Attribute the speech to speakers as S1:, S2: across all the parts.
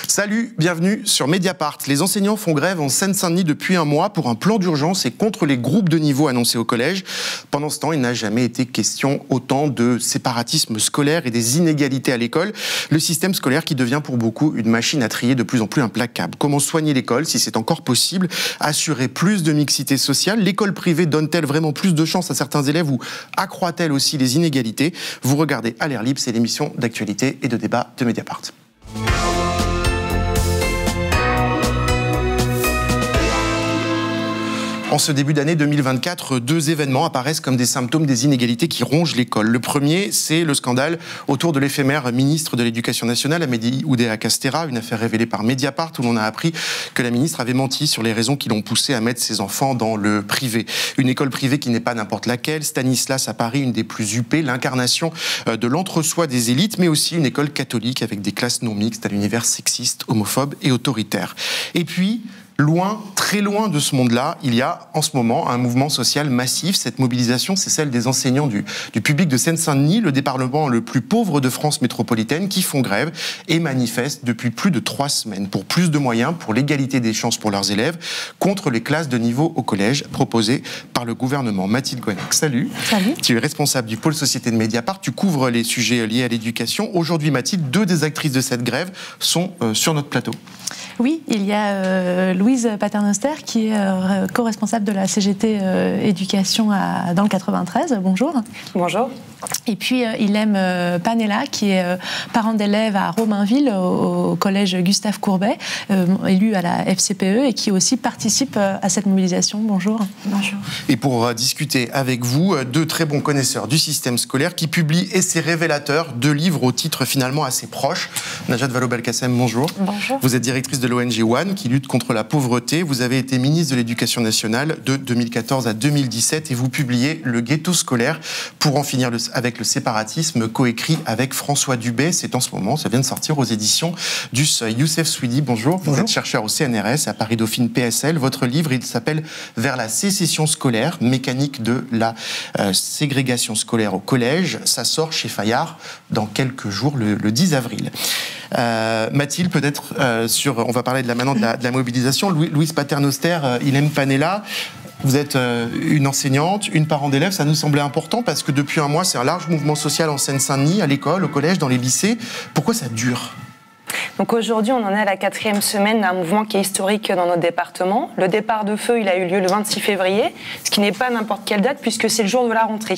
S1: Salut, bienvenue sur Mediapart. Les enseignants font grève en Seine-Saint-Denis depuis un mois pour un plan d'urgence et contre les groupes de niveau annoncés au collège. Pendant ce temps, il n'a jamais été question autant de séparatisme scolaire et des inégalités à l'école. Le système scolaire qui devient pour beaucoup une machine à trier de plus en plus implacable. Comment soigner l'école si c'est encore possible? Assurer plus de mixité sociale? L'école privée donne-t-elle vraiment plus de chance à certains élèves ou accroît-elle aussi les inégalités? Vous regardez à l'air libre, c'est l'émission d'actualité et de débat de Mediapart. En ce début d'année 2024, deux événements apparaissent comme des symptômes des inégalités qui rongent l'école. Le premier, c'est le scandale autour de l'éphémère ministre de l'Éducation nationale, Amélie Oudéa-Castéra, une affaire révélée par Mediapart où l'on a appris que la ministre avait menti sur les raisons qui l'ont poussée à mettre ses enfants dans le privé. Une école privée qui n'est pas n'importe laquelle, Stanislas à Paris, une des plus huppées, l'incarnation de l'entre-soi des élites, mais aussi une école catholique avec des classes non mixtes à l'univers sexiste, homophobe et autoritaire. Et puis, loin, très loin de ce monde-là, il y a en ce moment un mouvement social massif. Cette mobilisation, c'est celle des enseignants du public de Seine-Saint-Denis, le département le plus pauvre de France métropolitaine, qui font grève et manifestent depuis plus de 3 semaines pour plus de moyens, pour l'égalité des chances pour leurs élèves, contre les classes de niveau au collège proposées par le gouvernement. Mathilde Goennec, salut.
S2: Salut.
S1: Tu es responsable du pôle société de Mediapart, tu couvres les sujets liés à l'éducation. Aujourd'hui, Mathilde, 2 des actrices de cette grève sont sur notre plateau.
S2: Oui, il y a Louise Paternoster qui est co-responsable de la CGT éducation dans le 93. Bonjour.
S3: Bonjour.
S2: Et puis Ilem Panella qui est parent d'élève à Romainville au collège Gustave Courbet, élu à la FCPE et qui aussi participe à cette mobilisation. Bonjour.
S3: Bonjour.
S1: Et pour discuter avec vous, 2 très bons connaisseurs du système scolaire qui publient, et c'est révélateur, 2 livres au titre finalement assez proche. Najat Vallaud-Belkacem, bonjour.
S3: Bonjour.
S1: Vous êtes directrice de l'ONG One qui lutte contre la pauvreté. Vous avez été ministre de l'Éducation nationale de 2014 à 2017 et vous publiez Le ghetto scolaire pour en finir avec le séparatisme, coécrit avec François Dubé. C'est en ce moment, ça vient de sortir aux éditions du Seuil. Youssef Souidi, bonjour. Vous êtes chercheur au CNRS à Paris Dauphine PSL. Votre livre, il s'appelle Vers la sécession scolaire, mécanique de la ségrégation scolaire au collège. Ça sort chez Fayard dans quelques jours, le 10 avril. Mathilde, peut-être on va parler maintenant de la mobilisation. Louise Paternoster, Ilem Panella, vous êtes une enseignante, une parent d'élèves, ça nous semblait important parce que depuis un mois, c'est un large mouvement social en Seine-Saint-Denis, à l'école, au collège, dans les lycées. Pourquoi ça dure ?
S3: Donc aujourd'hui, on en est à la 4e semaine d'un mouvement qui est historique dans notre département. Le départ de feu, il a eu lieu le 26 février, ce qui n'est pas n'importe quelle date puisque c'est le jour de la rentrée.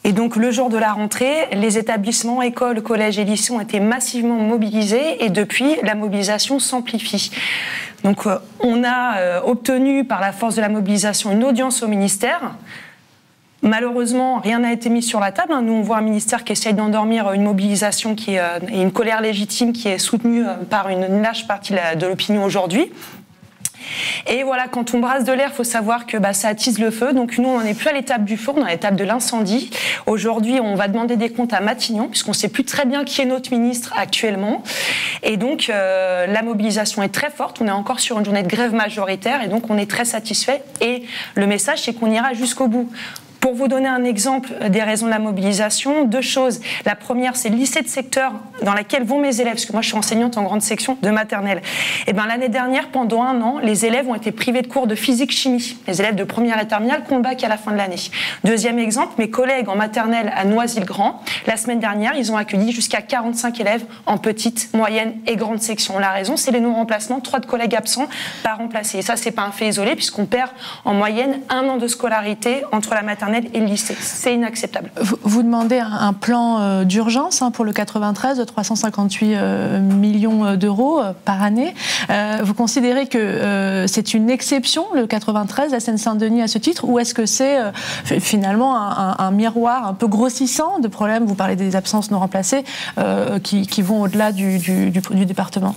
S3: Et donc, le jour de la rentrée, les établissements, écoles, collèges et lycées ont été massivement mobilisés et depuis, la mobilisation s'amplifie. Donc, on a obtenu par la force de la mobilisation une audience au ministère. Malheureusement, rien n'a été mis sur la table. Nous, on voit un ministère qui essaye d'endormir une mobilisation et une colère légitime qui est soutenue par une large partie de l'opinion aujourd'hui. Et voilà, quand on brasse de l'air, il faut savoir que ça attise le feu. Donc nous, on n'en est plus à l'étape du feu, on est à l'étape de l'incendie. Aujourd'hui, on va demander des comptes à Matignon, puisqu'on ne sait plus très bien qui est notre ministre actuellement. Et donc, la mobilisation est très forte. On est encore sur une journée de grève majoritaire, et donc on est très satisfait. Et le message, c'est qu'on ira jusqu'au bout. Pour vous donner un exemple des raisons de la mobilisation, 2 choses. La première, c'est le lycée de secteur dans lequel vont mes élèves, parce que moi je suis enseignante en grande section de maternelle. Et l'année dernière, pendant 1 an, les élèves ont été privés de cours de physique-chimie. Les élèves de première et terminale qui ont le bac à la fin de l'année. Deuxième exemple, mes collègues en maternelle à Noisy-le-Grand, la semaine dernière, ils ont accueilli jusqu'à 45 élèves en petite, moyenne et grande section. La raison, c'est les non-remplacements, 3 de collègues absents par remplacés. Et ça, c'est pas un fait isolé, puisqu'on perd en moyenne 1 an de scolarité entre la maternelle et le lycée. C'est inacceptable.
S2: Vous demandez un plan d'urgence pour le 93 de 358 millions d'euros par année. Vous considérez que c'est une exception, le 93, la Seine-Saint-Denis à ce titre, ou est-ce que c'est finalement un miroir un peu grossissant de problèmes, vous parlez des absences non remplacées, qui vont au-delà du département ?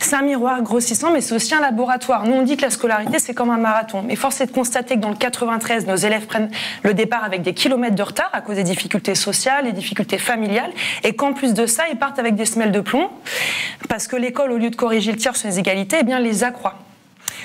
S3: C'est un miroir grossissant, mais c'est aussi un laboratoire. Nous, on dit que la scolarité, c'est comme un marathon. Mais force est de constater que dans le 93, nos élèves prennent le départ avec des kilomètres de retard à cause des difficultés sociales, des difficultés familiales, et qu'en plus de ça, ils partent avec des semelles de plomb, parce que l'école, au lieu de corriger le tir sur les égalités, les accroît.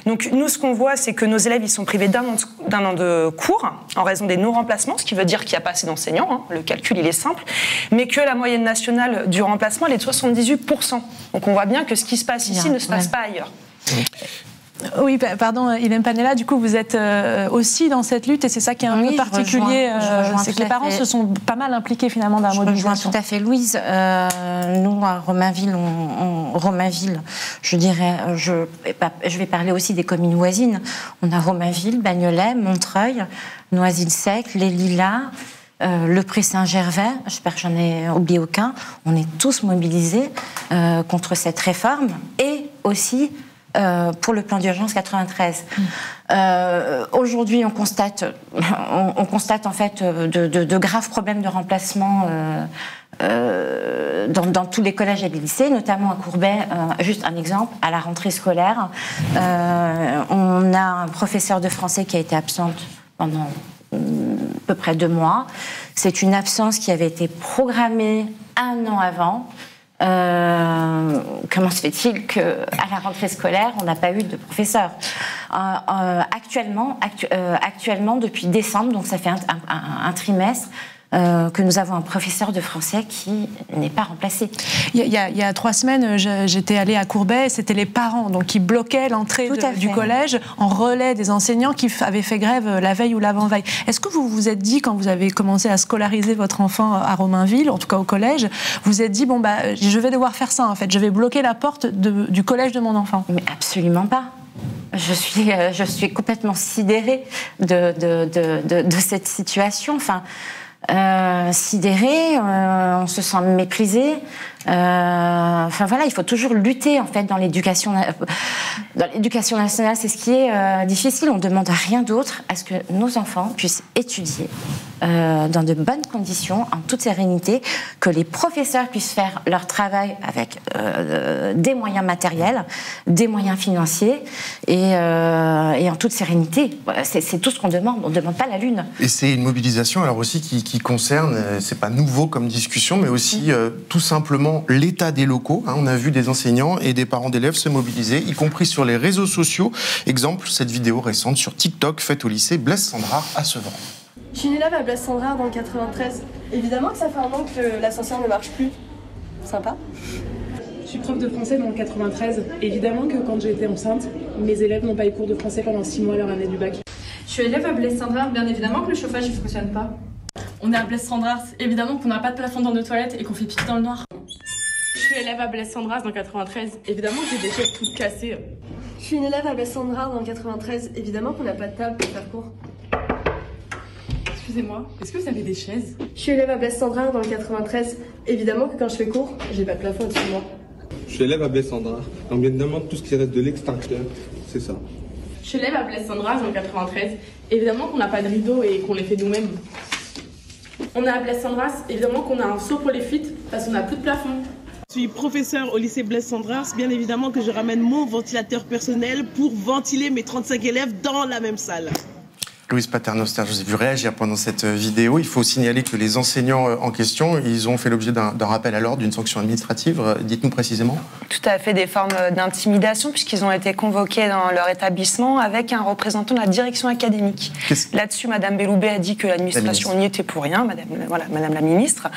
S3: Donc nous, ce qu'on voit, c'est que nos élèves, ils sont privés d'un an de cours en raison des non-remplacements, ce qui veut dire qu'il n'y a pas assez d'enseignants, hein. Le calcul, il est simple, mais que la moyenne nationale du remplacement, elle est de 78%. Donc on voit bien que ce qui se passe ici ne se passe pas ailleurs.
S2: Oui, pardon, Hélène Panella, du coup, vous êtes aussi dans cette lutte et c'est ça qui est un peu particulier, c'est que les parents se sont pas mal impliqués finalement dans la mobilisation.
S4: Je rejoins tout à fait Louise. Nous, à Romainville, Romainville, je dirais, je vais parler aussi des communes voisines. On a Romainville, Bagnolet, Montreuil, Noisy-le-Sec, Les Lilas, le Pré-Saint-Gervais, j'espère que j'en ai oublié aucun. On est tous mobilisés contre cette réforme et aussi pour le plan d'urgence 93. Aujourd'hui, on constate en fait de graves problèmes de remplacement dans tous les collèges et les lycées, notamment à Courbet. Juste un exemple, à la rentrée scolaire, on a un professeur de français qui a été absente pendant à peu près 2 mois. C'est une absence qui avait été programmée 1 an avant. Comment se fait-il qu'à la rentrée scolaire, on n'a pas eu de professeur actuellement, depuis décembre, donc ça fait un trimestre, que nous avons un professeur de français qui n'est pas remplacé.
S2: Il y a 3 semaines, j'étais allée à Courbet, et c'était les parents donc, qui bloquaient l'entrée du collège en relais des enseignants qui avaient fait grève la veille ou l'avant-veille. Est-ce que vous vous êtes dit, quand vous avez commencé à scolariser votre enfant à Romainville, en tout cas au collège, vous vous êtes dit, bon, bah, je vais devoir faire ça en fait, je vais bloquer la porte du collège de mon enfant?
S4: Mais absolument pas. Je suis complètement sidérée de cette situation. Enfin, sidéré, on se sent méprisé. Enfin voilà, il faut toujours lutter en fait dans l'éducation nationale. C'est ce qui est difficile. On demande rien d'autre à ce que nos enfants puissent étudier dans de bonnes conditions, en toute sérénité, que les professeurs puissent faire leur travail avec des moyens matériels, des moyens financiers et en toute sérénité. C'est tout ce qu'on demande. On ne demande pas la lune.
S1: Et c'est une mobilisation alors aussi qui concerne, c'est pas nouveau comme discussion, mais aussi tout simplement l'état des locaux. On a vu des enseignants et des parents d'élèves se mobiliser, y compris sur les réseaux sociaux. Exemple, cette vidéo récente sur TikTok faite au lycée Blaise Cendrars à Sevran.
S5: Je suis une élève à Blaise Cendrars dans le 93. Évidemment que ça fait 1 an que l'ascenseur ne marche plus. Sympa.
S6: Je suis prof de français dans le 93. Évidemment que quand j'ai été enceinte, mes élèves n'ont pas eu cours de français pendant 6 mois à leur année du bac.
S7: Je suis élève à Blaise Cendrars, bien évidemment que le chauffage ne fonctionne pas.
S8: On est à Blaise Cendrars, évidemment qu'on n'a pas de plafond dans nos toilettes et qu'on fait pipi dans le noir.
S9: Je suis élève à Blaise Cendrars dans le 93, évidemment que j'ai des chaises toutes cassées.
S5: Je suis une élève à Blaise Cendrars dans le 93, évidemment qu'on n'a pas de table pour faire cours.
S8: Excusez-moi, est-ce que vous avez des chaises?
S5: Je suis élève à Blaise Cendrars dans le 93, évidemment que quand je fais cours, j'ai pas de plafond au-dessus de moi.
S10: Je suis élève à Blaise Cendrars, donc bien évidemment tout ce qui reste de l'extincteur, c'est ça.
S9: Je suis élève à Blaise Cendrars dans le 93, évidemment qu'on n'a pas de rideau et qu'on les fait nous-mêmes. On est à Blaise Cendrars, évidemment qu'on a un seau pour les fuites parce qu'on n'a plus de plafond.
S11: Je suis professeur au lycée Blaise Cendrars, bien évidemment que je ramène mon ventilateur personnel pour ventiler mes 35 élèves dans la même salle.
S1: Louise Paternoster, je vous ai vu réagir pendant cette vidéo. Il faut signaler que les enseignants en question, ils ont fait l'objet d'un rappel à l'ordre, d'une sanction administrative. Dites-nous précisément.
S3: Tout à fait, des formes d'intimidation, puisqu'ils ont été convoqués dans leur établissement avec un représentant de la direction académique. Là-dessus, Madame Belloubet a dit que l'administration n'y était pour rien, Madame la ministre.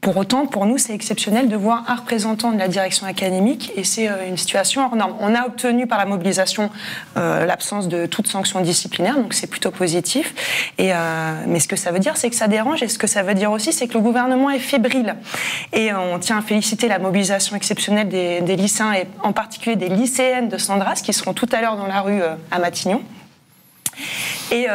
S3: Pour autant, pour nous, c'est exceptionnel de voir un représentant de la direction académique et c'est une situation hors norme. On a obtenu par la mobilisation l'absence de toute sanction disciplinaire, donc c'est plutôt positif. Mais ce que ça veut dire, c'est que ça dérange et ce que ça veut dire aussi, c'est que le gouvernement est fébrile. Et on tient à féliciter la mobilisation exceptionnelle des lycéens et en particulier des lycéennes de Sandras qui seront tout à l'heure dans la rue à Matignon. Et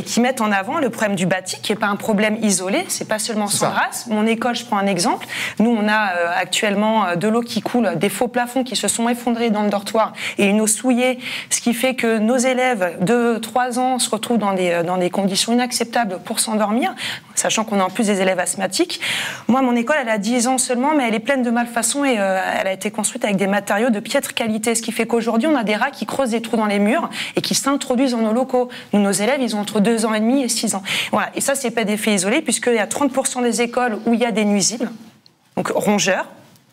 S3: qui mettent en avant le problème du bâti, qui n'est pas un problème isolé, c'est pas seulement Sandras. Mon école, je prends un exemple. Nous, on a actuellement de l'eau qui coule, des faux plafonds qui se sont effondrés dans le dortoir et une eau souillée, ce qui fait que nos élèves de 3 ans se retrouvent dans des conditions inacceptables pour s'endormir, sachant qu'on a en plus des élèves asthmatiques. Moi, mon école, elle a 10 ans seulement, mais elle est pleine de malfaçons et elle a été construite avec des matériaux de piètre qualité, ce qui fait qu'aujourd'hui, on a des rats qui creusent des trous dans les murs et qui s'introduisent dans nos locaux. Nous, nos élèves, ils ont entre 2 ans et demi et 6 ans. Voilà. Et ça, c'est pas des faits isolés, puisqu'il y a 30% des écoles où il y a des nuisibles, donc rongeurs,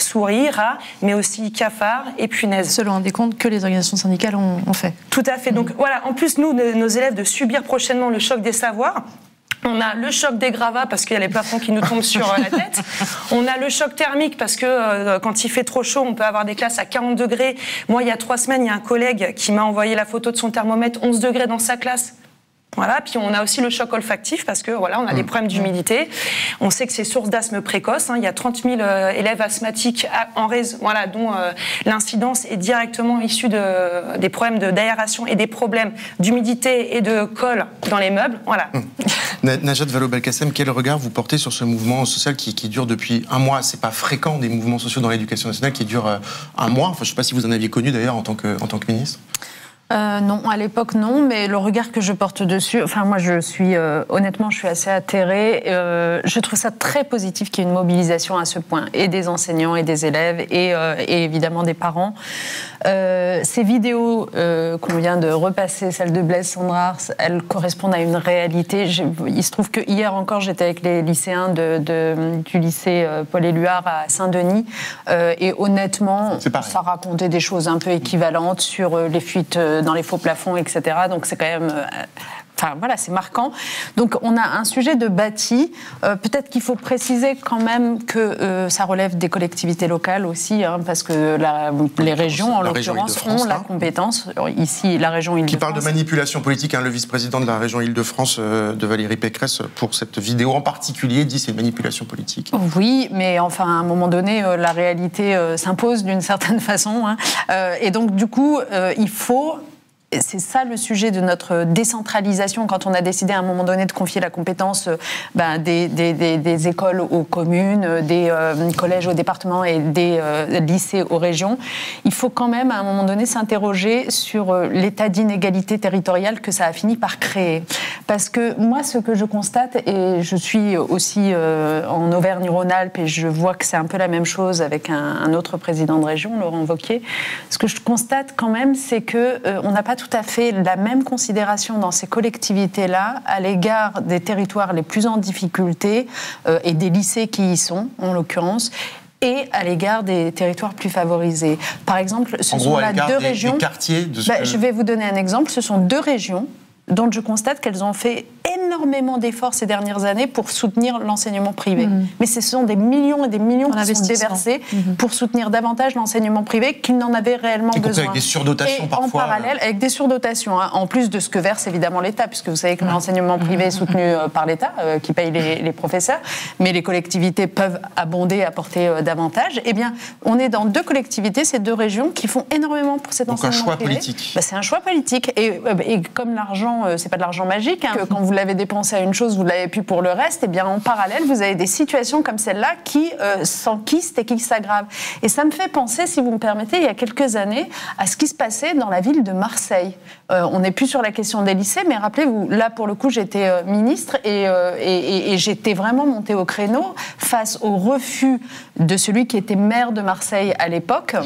S3: souris, rats, mais aussi cafards et punaises.
S2: Selon un décompte que les organisations syndicales ont fait.
S3: Tout à fait. Donc voilà, en plus, nous, nos élèves, de subir prochainement le choc des savoirs. On a le choc des gravats parce qu'il y a les plafonds qui nous tombent sur la tête. On a le choc thermique parce que quand il fait trop chaud, on peut avoir des classes à 40 degrés. Moi, il y a 3 semaines, il y a un collègue qui m'a envoyé la photo de son thermomètre, 11 degrés dans sa classe. Voilà, puis on a aussi le choc olfactif parce que voilà, on a des problèmes d'humidité. On sait que c'est source d'asthme précoce. Il y a 30 000 élèves asthmatiques dont l'incidence est directement issue des problèmes d'aération et des problèmes d'humidité et de colle dans les meubles. Voilà.
S1: Najat Vallaud-Belkacem, quel regard vous portez sur ce mouvement social qui dure depuis un mois? C'est pas fréquent des mouvements sociaux dans l'éducation nationale qui durent un mois. Enfin, je ne sais pas si vous en aviez connu d'ailleurs en tant que ministre.
S12: Non, à l'époque non, mais le regard que je porte dessus, enfin moi honnêtement je suis assez atterrée. Je trouve ça très positif qu'il y ait une mobilisation à ce point, et des enseignants et des élèves et évidemment des parents. Ces vidéos qu'on vient de repasser, celles de Blaise Cendrars, elles correspondent à une réalité. Il se trouve que hier encore j'étais avec les lycéens du lycée Paul-Éluard à Saint-Denis et honnêtement ça racontait des choses un peu équivalentes sur les fuites dans les faux plafonds, etc. Donc c'est quand même... Enfin voilà, c'est marquant. Donc on a un sujet de bâti. Peut-être qu'il faut préciser quand même que ça relève des collectivités locales aussi, parce que les régions, en l'occurrence, ont la compétence. Ici, la région Île-de-France.
S1: Qui parle de manipulation politique, le vice-président de la région Île-de-France, de Valérie Pécresse, pour cette vidéo en particulier, dit c'est une manipulation politique.
S12: Oui, mais enfin, à un moment donné, la réalité s'impose d'une certaine façon. Et donc, du coup, il faut... C'est ça le sujet de notre décentralisation, quand on a décidé à un moment donné de confier la compétence des écoles aux communes, des collèges aux départements et des lycées aux régions. Il faut quand même à un moment donné s'interroger sur l'état d'inégalité territoriale que ça a fini par créer. Parce que moi, ce que je constate, et je suis aussi en Auvergne-Rhône-Alpes et je vois que c'est un peu la même chose avec un autre président de région, Laurent Wauquiez, ce que je constate quand même, c'est qu'on n'a pas tout à fait la même considération dans ces collectivités-là à l'égard des territoires les plus en difficulté et des lycées qui y sont, en l'occurrence, et à l'égard des territoires plus favorisés. Par exemple, ce sont là deux régions...
S1: Des quartiers
S12: Je vais vous donner un exemple. Ce sont deux régions dont je constate qu'elles ont fait énormément d'efforts ces dernières années pour soutenir l'enseignement privé. Mais ce sont des millions et des millions qui sont déversés pour soutenir davantage l'enseignement privé qu'ils n'en avaient réellement besoin.
S1: Avec des surdotations
S12: et
S1: parfois.
S12: En parallèle, avec des surdotations, en plus de ce que verse évidemment l'État, puisque vous savez que l'enseignement privé est soutenu par l'État, qui paye les professeurs, mais les collectivités peuvent abonder, apporter davantage. Eh bien, on est dans deux collectivités, ces deux régions, qui font énormément pour cet enseignement privé.
S1: Donc un choix politique.
S12: C'est un choix politique. Et comme l'argent, c'est pas de l'argent magique, que quand vous l'avez dépensé à une chose, vous l'avez plus pour le reste, et bien en parallèle, vous avez des situations comme celle-là qui s'enquistent et qui s'aggravent. Et ça me fait penser, si vous me permettez, il y a quelques années, à ce qui se passait dans la ville de Marseille. On n'est plus sur la question des lycées, mais rappelez-vous, là pour le coup, j'étais ministre et j'étais vraiment montée au créneau face au refus de celui qui était maire de Marseille à l'époque.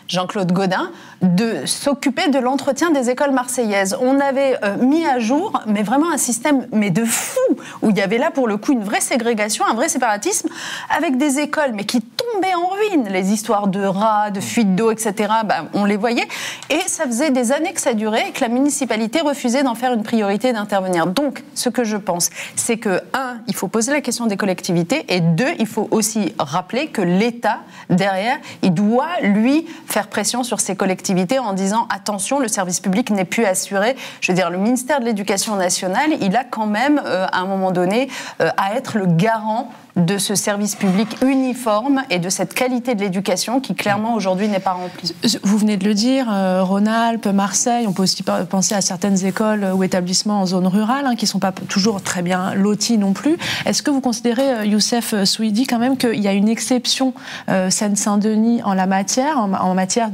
S12: Jean-Claude Gaudin, de s'occuper de l'entretien des écoles marseillaises. On avait mis à jour, mais vraiment un système de fou, où il y avait là pour le coup une vraie ségrégation, un vrai séparatisme, avec des écoles mais qui tombaient en ruine. Les histoires de rats, de fuites d'eau, etc., on les voyait. Et ça faisait des années que ça durait et que la municipalité refusait d'en faire une priorité, d'intervenir. Donc, ce que je pense, c'est que, un, il faut poser la question des collectivités, et deux, il faut aussi rappeler que l'État, derrière, il doit, lui, faire pression sur ces collectivités en disant attention, le service public n'est plus assuré. Je veux dire, le ministère de l'Éducation nationale, il a quand même, à un moment donné, à être le garant de ce service public uniforme et de cette qualité de l'éducation qui, clairement, aujourd'hui, n'est pas remplie.
S2: Vous venez de le dire, Rhône-Alpes, Marseille, on peut aussi penser à certaines écoles ou établissements en zone rurale qui ne sont pas toujours très bien lotis non plus. Est-ce que vous considérez, Youssef Souidi, quand même qu'il y a une exception Seine-Saint-Denis en la matière, en matière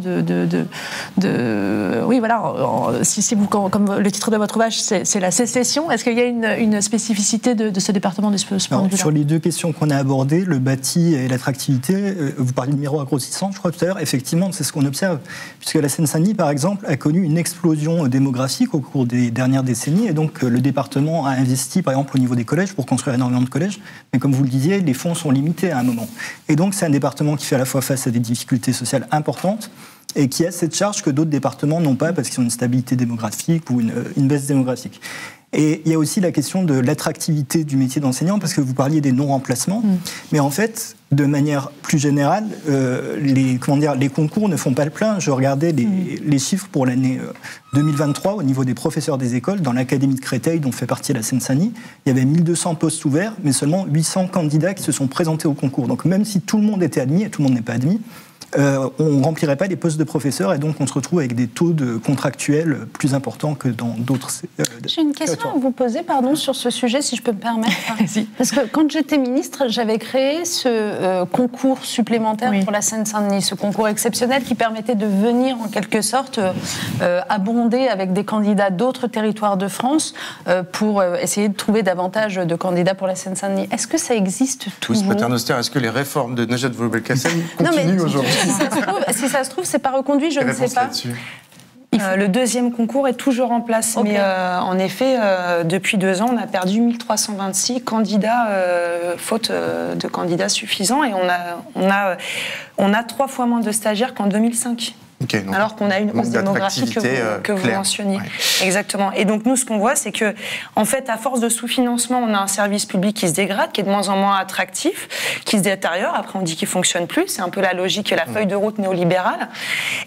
S2: oui, voilà, si vous, comme le titre de votre ouvrage, c'est la sécession, est-ce qu'il y a une spécificité de ce département de ce point de vue-là ?
S13: Sur les deux questions question qu'on a abordée, le bâti et l'attractivité, vous parliez de miroir grossissant, je crois tout à l'heure, effectivement, c'est ce qu'on observe, puisque la Seine-Saint-Denis, par exemple, a connu une explosion démographique au cours des dernières décennies, et donc le département a investi, par exemple, au niveau des collèges, pour construire énormément de collèges, mais comme vous le disiez, les fonds sont limités à un moment. Et donc, c'est un département qui fait à la fois face à des difficultés sociales importantes, et qui a cette charge que d'autres départements n'ont pas, parce qu'ils ont une stabilité démographique ou une baisse démographique. Et il y a aussi la question de l'attractivité du métier d'enseignant, parce que vous parliez des non-remplacements, mais en fait, de manière plus générale, les concours ne font pas le plein. Je regardais les chiffres pour l'année 2023 au niveau des professeurs des écoles. Dans l'académie de Créteil, dont fait partie la Seine-Saint-Denis, il y avait 1200 postes ouverts, mais seulement 800 candidats qui se sont présentés au concours. Donc même si tout le monde était admis, et tout le monde n'est pas admis, on ne remplirait pas les postes de professeurs, et donc on se retrouve avec des taux de contractuels plus importants que dans d'autres...
S12: J'ai une question à vous poser, pardon, sur ce sujet, si je peux me permettre. Parce que quand j'étais ministre, j'avais créé ce concours supplémentaire pour la Seine-Saint-Denis, ce concours exceptionnel qui permettait de venir en quelque sorte abonder avec des candidats d'autres territoires de France pour essayer de trouver davantage de candidats pour la Seine-Saint-Denis. Est-ce que ça existe toujours ?
S1: Est-ce que les réformes de Najat Vallaud-Belkacem continuent aujourd'hui ?
S12: Si ça se trouve, c'est pas reconduit, je ne sais pas.
S3: Le deuxième concours est toujours en place, mais en effet, depuis 2 ans, on a perdu 1326 candidats, faute de candidats suffisants, et on a 3 fois moins de stagiaires qu'en 2005. Alors qu'on a une hausse démographique que vous mentionniez. Exactement. Et donc nous, ce qu'on voit, c'est que, en fait, à force de sous-financement, on a un service public qui se dégrade, qui est de moins en moins attractif, qui se détériore. Après, on dit qu'il fonctionne plus. C'est un peu la logique et la feuille de route néolibérale.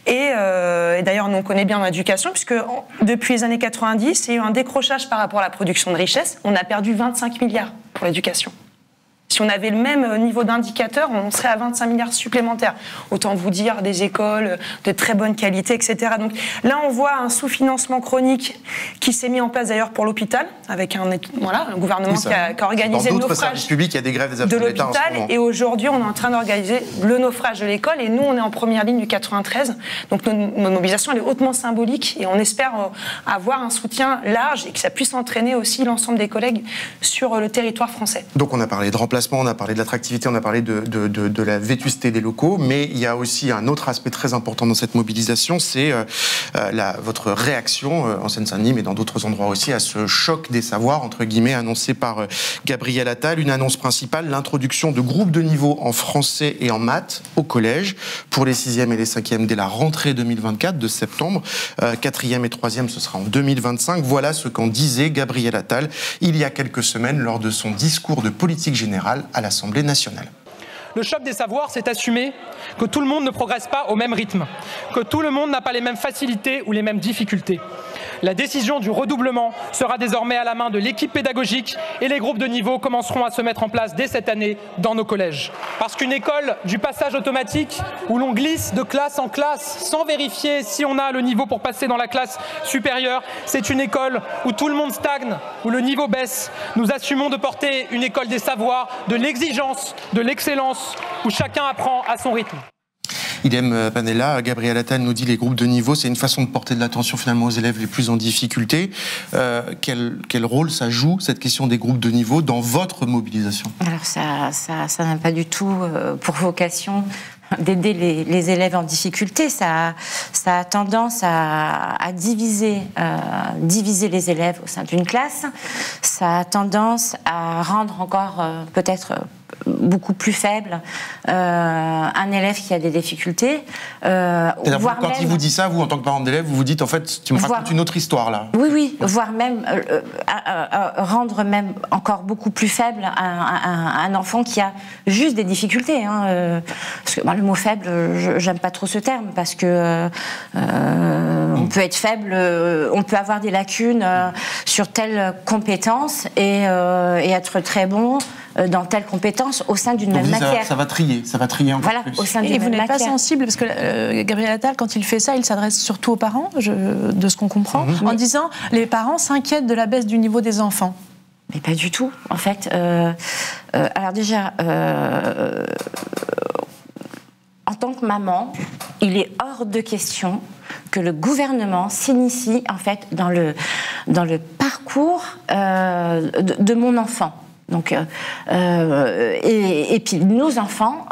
S3: Et d'ailleurs, nous, on connaît bien l'éducation, puisque depuis les années 90, il y a eu un décrochage par rapport à la production de richesse. On a perdu 25 milliards pour l'éducation. Si on avait le même niveau d'indicateur, on serait à 25 milliards supplémentaires. Autant vous dire des écoles de très bonne qualité, etc. Donc là, on voit un sous-financement chronique qui s'est mis en place d'ailleurs pour l'hôpital, avec un gouvernement qui a organisé le naufrage
S1: publics, il y a des grèves des
S3: de l'hôpital. Et aujourd'hui, on est en train d'organiser le naufrage de l'école. Et nous, on est en première ligne du 93. Donc notre mobilisation, elle est hautement symbolique. Et on espère avoir un soutien large et que ça puisse entraîner aussi l'ensemble des collègues sur le territoire français.
S1: Donc on a parlé de remplacement, on a parlé de l'attractivité, on a parlé de la vétusté des locaux, mais il y a aussi un autre aspect très important dans cette mobilisation, c'est votre réaction en Seine-Saint-Denis, mais dans d'autres endroits aussi, à ce choc des savoirs, entre guillemets, annoncé par Gabriel Attal. Une annonce principale, l'introduction de groupes de niveau en français et en maths au collège, pour les 6e et les 5e dès la rentrée 2024 de septembre. 4e et 3e, ce sera en 2025. Voilà ce qu'en disait Gabriel Attal il y a quelques semaines lors de son discours de politique générale à l'Assemblée nationale.
S14: Le choc des savoirs, c'est assumer que tout le monde ne progresse pas au même rythme, que tout le monde n'a pas les mêmes facilités ou les mêmes difficultés. La décision du redoublement sera désormais à la main de l'équipe pédagogique et les groupes de niveau commenceront à se mettre en place dès cette année dans nos collèges. Parce qu'une école du passage automatique où l'on glisse de classe en classe sans vérifier si on a le niveau pour passer dans la classe supérieure, c'est une école où tout le monde stagne, où le niveau baisse. Nous assumons de porter une école des savoirs, de l'exigence, de l'excellence, où chacun apprend à son rythme.
S1: Idem Panella, Gabriel Attal nous dit les groupes de niveau, c'est une façon de porter de l'attention finalement aux élèves les plus en difficulté. Quel rôle ça joue, cette question des groupes de niveau, dans votre mobilisation ?
S4: Alors ça n'a pas du tout pour vocation d'aider les élèves en difficulté. Ça a tendance à diviser les élèves au sein d'une classe. Ça a tendance à rendre encore peut-être beaucoup plus faible un élève qui a des difficultés.
S1: Voire quand il vous dit ça, vous, en tant que parent d'élève, vous vous dites, en fait, tu me racontes une autre histoire, là.
S4: Oui, voire même rendre même encore beaucoup plus faible un enfant qui a juste des difficultés. Parce que le mot faible, j'aime pas trop ce terme, parce que on peut être faible, on peut avoir des lacunes sur telle compétence et être très bon dans telle compétence au sein d'une même matière.
S1: Ça va trier encore plus.
S4: Au sein d'une même matière. Et
S2: vous n'êtes pas sensible, parce que Gabriel Attal, quand il fait ça, il s'adresse surtout aux parents, de ce qu'on comprend, en disant les parents s'inquiètent de la baisse du niveau des enfants.
S4: Mais pas du tout, en fait. Alors déjà, en tant que maman, il est hors de question que le gouvernement s'initie en fait dans le parcours de mon enfant. Donc, et puis nos enfants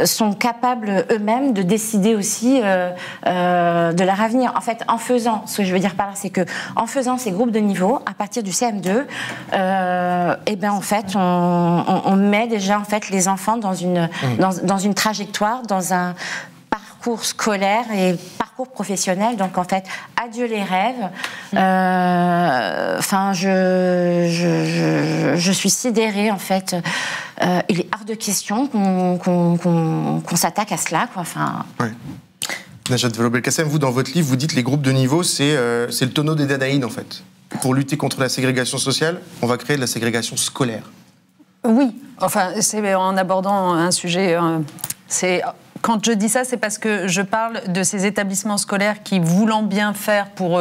S4: sont capables eux-mêmes de décider aussi de leur avenir. En fait, en faisant, ce que je veux dire par là, c'est que en faisant ces groupes de niveau, à partir du CM2, et ben en fait, on met déjà en fait les enfants dans une trajectoire, dans un parcours scolaire et parcours professionnel. Donc en fait, adieu les rêves. Enfin, je suis sidérée en fait. Il est hors de question qu'on s'attaque à cela, quoi. Enfin.
S1: Ouais. Najat Vallaud-Belkacem, vous dans votre livre, vous dites les groupes de niveau, c'est le tonneau des Danaïdes en fait. Pour lutter contre la ségrégation sociale, on va créer de la ségrégation scolaire.
S12: Oui, enfin, c'est en abordant un sujet. Quand je dis ça, c'est parce que je parle de ces établissements scolaires qui, voulant bien faire pour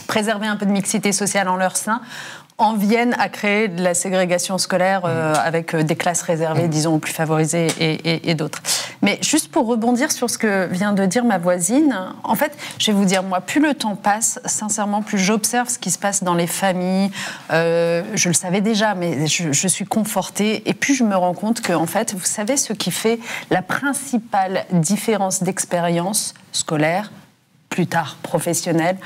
S12: préserver un peu de mixité sociale en leur sein, en viennent à créer de la ségrégation scolaire avec des classes réservées, disons, aux plus favorisés et d'autres. Mais juste pour rebondir sur ce que vient de dire ma voisine, en fait, je vais vous dire, moi, plus le temps passe, sincèrement, plus j'observe ce qui se passe dans les familles. Je le savais déjà, mais je suis confortée. Et puis, je me rends compte que, en fait, vous savez, ce qui fait la principale différence d'expérience scolaire, plus tard professionnelle,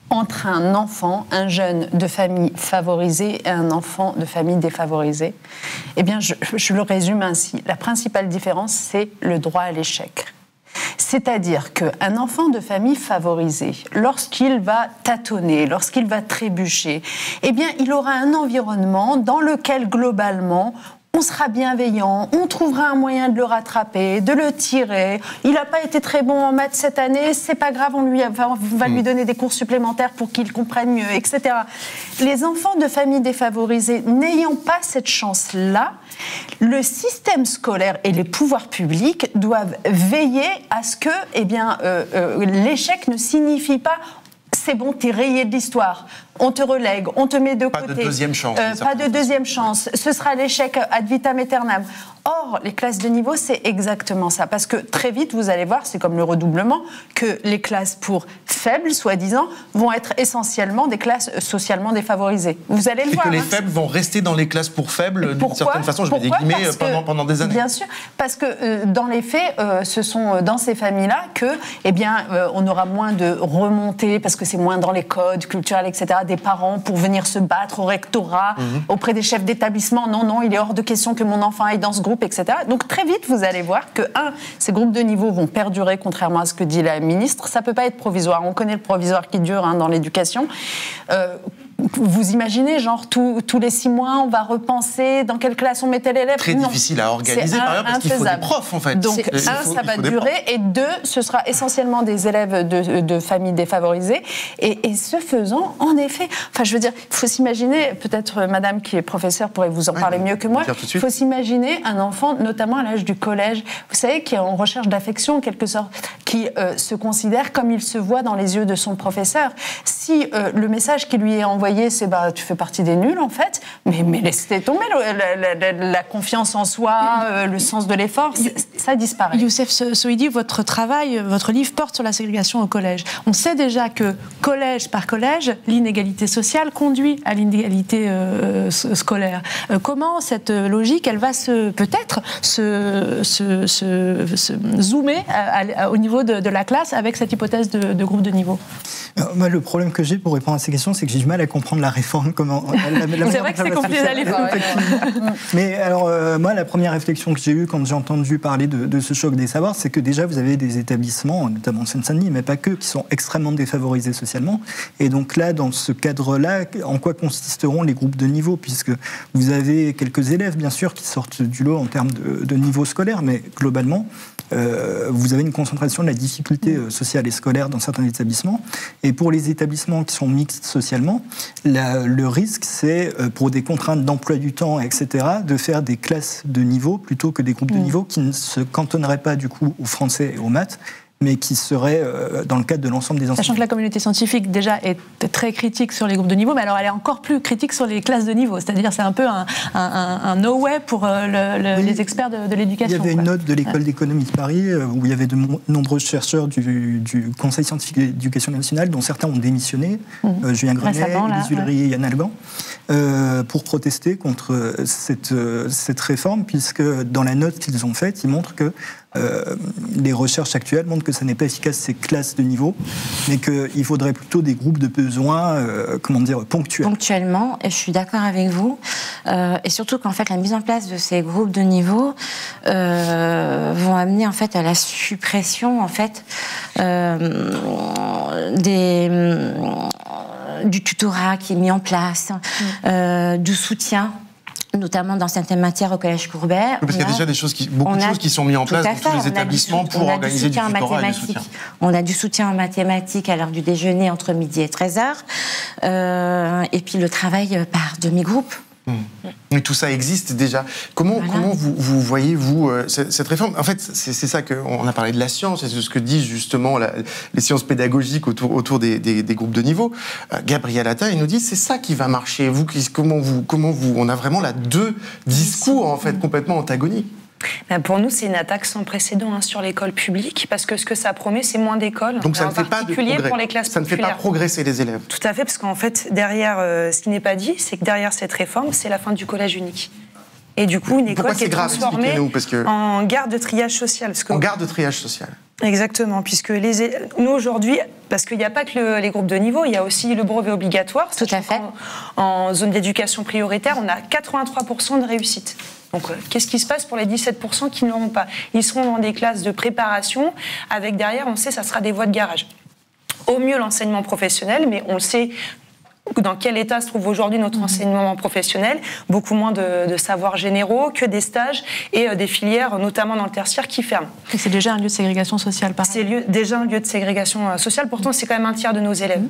S12: entre un enfant, un jeune de famille favorisée et un enfant de famille défavorisée, eh bien, je le résume ainsi. La principale différence, c'est le droit à l'échec. C'est-à-dire qu'un enfant de famille favorisée, lorsqu'il va tâtonner, lorsqu'il va trébucher, eh bien, il aura un environnement dans lequel, globalement, on sera bienveillant, on trouvera un moyen de le rattraper, de le tirer. Il n'a pas été très bon en maths cette année, c'est pas grave, on va lui donner des cours supplémentaires pour qu'il comprenne mieux, etc. Les enfants de familles défavorisées n'ayant pas cette chance-là, le système scolaire et les pouvoirs publics doivent veiller à ce que, l'échec ne signifie pas c'est bon, t'es rayé de l'histoire. On te relègue, on te met de côté.
S1: Pas de deuxième chance.
S12: Pas de deuxième chance. Ce sera l'échec ad vitam aeternam. Or, les classes de niveau, c'est exactement ça. Parce que très vite, vous allez voir, c'est comme le redoublement, que les classes pour faibles, soi-disant, vont être essentiellement des classes socialement défavorisées. Vous allez le voir.
S1: Et que les faibles vont rester dans les classes pour faibles, d'une certaine façon, je mets des guillemets, pendant des années.
S12: Bien sûr, parce que dans les faits, ce sont dans ces familles-là que, on aura moins de remontées, parce que c'est moins dans les codes culturels, etc., des parents pour venir se battre au rectorat, auprès des chefs d'établissement. Non, il est hors de question que mon enfant aille dans ce groupe, etc. Donc très vite, vous allez voir que, ces groupes de niveau vont perdurer, contrairement à ce que dit la ministre. Ça ne peut pas être provisoire. On connaît le provisoire qui dure dans l'éducation. Vous imaginez, genre, tous les 6 mois, on va repenser dans quelle classe on mettait l'élève.
S1: Très difficile à organiser, par exemple, parce qu'il faut des profs, en fait.
S12: Donc, ça va durer, et 2, ce sera essentiellement des élèves de familles défavorisées. Et ce faisant, en effet, enfin, je veux dire, il faut s'imaginer, peut-être madame qui est professeure pourrait vous en parler mieux que moi, il faut s'imaginer un enfant, notamment à l'âge du collège, vous savez, qui est en recherche d'affection, en quelque sorte, qui se considère comme il se voit dans les yeux de son professeur. Si le message qui lui est envoyé, c'est tu fais partie des nuls en fait, mais laissez tomber la confiance en soi, le sens de l'effort, ça disparaît.
S2: Youssef Souidi, votre livre porte sur la ségrégation au collège. On sait déjà que collège par collège, l'inégalité sociale conduit à l'inégalité scolaire. Comment cette logique, elle va peut-être se zoomer au niveau de la classe avec cette hypothèse de groupe de niveau?
S13: Moi, le problème que j'ai pour répondre à ces questions, c'est que j'ai du mal à comprendre la réforme.
S2: C'est vrai que c'est compliqué d'aller voir.
S13: Mais alors, moi, la première réflexion que j'ai eue quand j'ai entendu parler de ce choc des savoirs, c'est que déjà, vous avez des établissements, notamment en Seine-Saint-Denis, mais pas que, qui sont extrêmement défavorisés socialement. Et donc là, dans ce cadre-là, en quoi consisteront les groupes de niveau? Puisque vous avez quelques élèves, bien sûr, qui sortent du lot en termes de niveau scolaire, mais globalement, vous avez une concentration de la difficulté sociale et scolaire dans certains établissements. Et pour les établissements qui sont mixtes socialement, le risque, c'est, pour des contraintes d'emploi du temps, etc., de faire des classes de niveau plutôt que des groupes de niveau qui ne se cantonneraient pas, du coup, au français et aux maths, mais qui serait dans le cadre de l'ensemble des enseignants.
S2: Sachant que la communauté scientifique déjà est très critique sur les groupes de niveau, mais alors elle est encore plus critique sur les classes de niveau. C'est-à-dire c'est un peu un no way pour les experts de l'éducation.
S13: Il y avait une note de l'École d'économie de Paris où il y avait de nombreux chercheurs du Conseil scientifique d'éducation nationale, dont certains ont démissionné, Julien Grenet, Élise Ulrier et Yann Alban, pour protester contre cette réforme, puisque dans la note qu'ils ont faite, ils montrent que les recherches actuelles montrent que ça n'est pas efficace ces classes de niveau, mais qu'il faudrait plutôt des groupes de besoins, ponctuels.
S4: Ponctuellement, et je suis d'accord avec vous, et surtout qu'en fait la mise en place de ces groupes de niveau vont amener en fait à la suppression en fait du tutorat qui est mis en place, du soutien, notamment dans certaines matières au Collège Courbet.
S1: Parce qu'il y a déjà beaucoup de choses qui sont mises en place dans tous les établissements pour organiser du tutorat et du soutien.
S4: On a du soutien en mathématiques à l'heure du déjeuner entre midi et 13h. Et puis le travail par demi-groupe.
S1: Mais tout ça existe déjà. Comment vous voyez, vous, cette réforme? En fait, c'est ça qu'on a parlé de la science, et c'est ce que disent justement les sciences pédagogiques autour des groupes de niveau. Gabriel Attal, il nous dit c'est ça qui va marcher. Comment vous, on a vraiment là deux discours en fait complètement antagoniques.
S3: Pour nous, c'est une attaque sans précédent sur l'école publique, parce que ce que ça promet, c'est moins d'écoles.
S1: Donc ça ne fait pas de progrès.
S3: Pour les classes
S1: ça ne fait pas progresser les élèves.
S3: Tout à fait, parce qu'en fait, derrière, ce qui n'est pas dit, c'est que derrière cette réforme, c'est la fin du collège unique. Et du coup, une école qui est transformée en gare de triage social.
S1: En gare de triage social.
S3: Exactement, puisque nous aujourd'hui, parce qu'il n'y a pas que les groupes de niveau, il y a aussi le brevet obligatoire.
S4: Tout à fait.
S3: En zone d'éducation prioritaire, on a 83% de réussite. Donc, qu'est-ce qui se passe pour les 17% qui ne l'auront pas? Ils seront dans des classes de préparation, avec derrière, on sait, ça sera des voies de garage. Au mieux, l'enseignement professionnel, mais on le sait dans quel état se trouve aujourd'hui notre enseignement professionnel, beaucoup moins de savoirs généraux que des stages et des filières, notamment dans le tertiaire, qui ferment.
S2: Et c'est déjà un lieu de ségrégation sociale, par
S3: exemple. C'est déjà un lieu de ségrégation sociale, pourtant c'est quand même un tiers de nos élèves.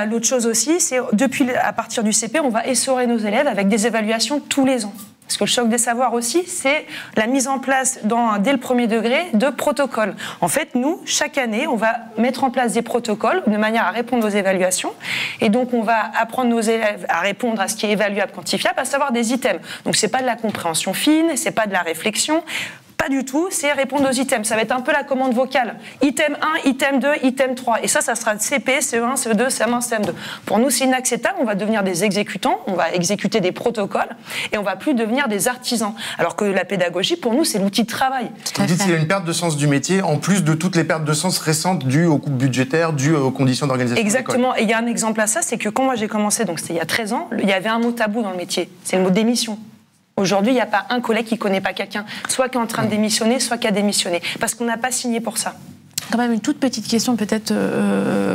S3: L'autre chose aussi, c'est à partir du CP, on va essorer nos élèves avec des évaluations tous les ans. Parce que le choc des savoirs aussi, c'est la mise en place, dès le premier degré, de protocoles. En fait, nous, chaque année, on va mettre en place des protocoles de manière à répondre aux évaluations. Et donc, on va apprendre nos élèves à répondre à ce qui est évaluable, quantifiable, à savoir des items. Donc, c'est pas de la compréhension fine, c'est pas de la réflexion. Pas du tout, c'est répondre aux items. Ça va être un peu la commande vocale. Item 1, item 2, item 3. Et ça sera CP, CE1, CE2, CM1, CM2. Pour nous, c'est inacceptable. On va devenir des exécutants, on va exécuter des protocoles et on va plus devenir des artisans. Alors que la pédagogie, pour nous, c'est l'outil de travail.
S1: Vous dites qu'il y a une perte de sens du métier, en plus de toutes les pertes de sens récentes dues aux coupes budgétaires, dues aux conditions d'organisation.
S3: Exactement. Et il y a un exemple à ça, c'est que quand moi j'ai commencé, donc c'était il y a 13 ans, il y avait un mot tabou dans le métier. C'est le mot démission. Aujourd'hui, il n'y a pas un collègue qui ne connaît pas quelqu'un, soit qui est en train de démissionner, soit qui a démissionné, parce qu'on n'a pas signé pour ça.
S2: Quand même une toute petite question peut-être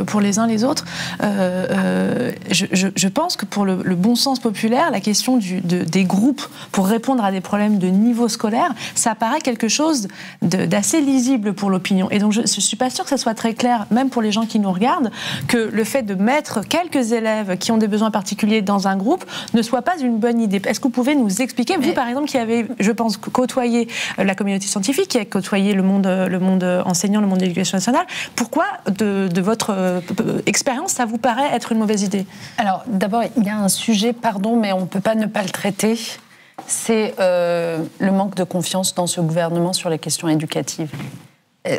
S2: pour les uns les autres. Je pense que pour le bon sens populaire, la question des groupes pour répondre à des problèmes de niveau scolaire, ça paraît quelque chose d'assez lisible pour l'opinion. Et donc je ne suis pas sûre que ça soit très clair, même pour les gens qui nous regardent, que le fait de mettre quelques élèves qui ont des besoins particuliers dans un groupe ne soit pas une bonne idée. Est-ce que vous pouvez nous expliquer, vous par exemple qui avez, je pense, côtoyé la communauté scientifique, qui a côtoyé le monde enseignant, le monde de l'éducation nationale, pourquoi, de votre expérience, ça vous paraît être une mauvaise idée?
S12: Alors, d'abord, il y a un sujet, pardon, mais on ne peut pas ne pas le traiter, c'est le manque de confiance dans ce gouvernement sur les questions éducatives.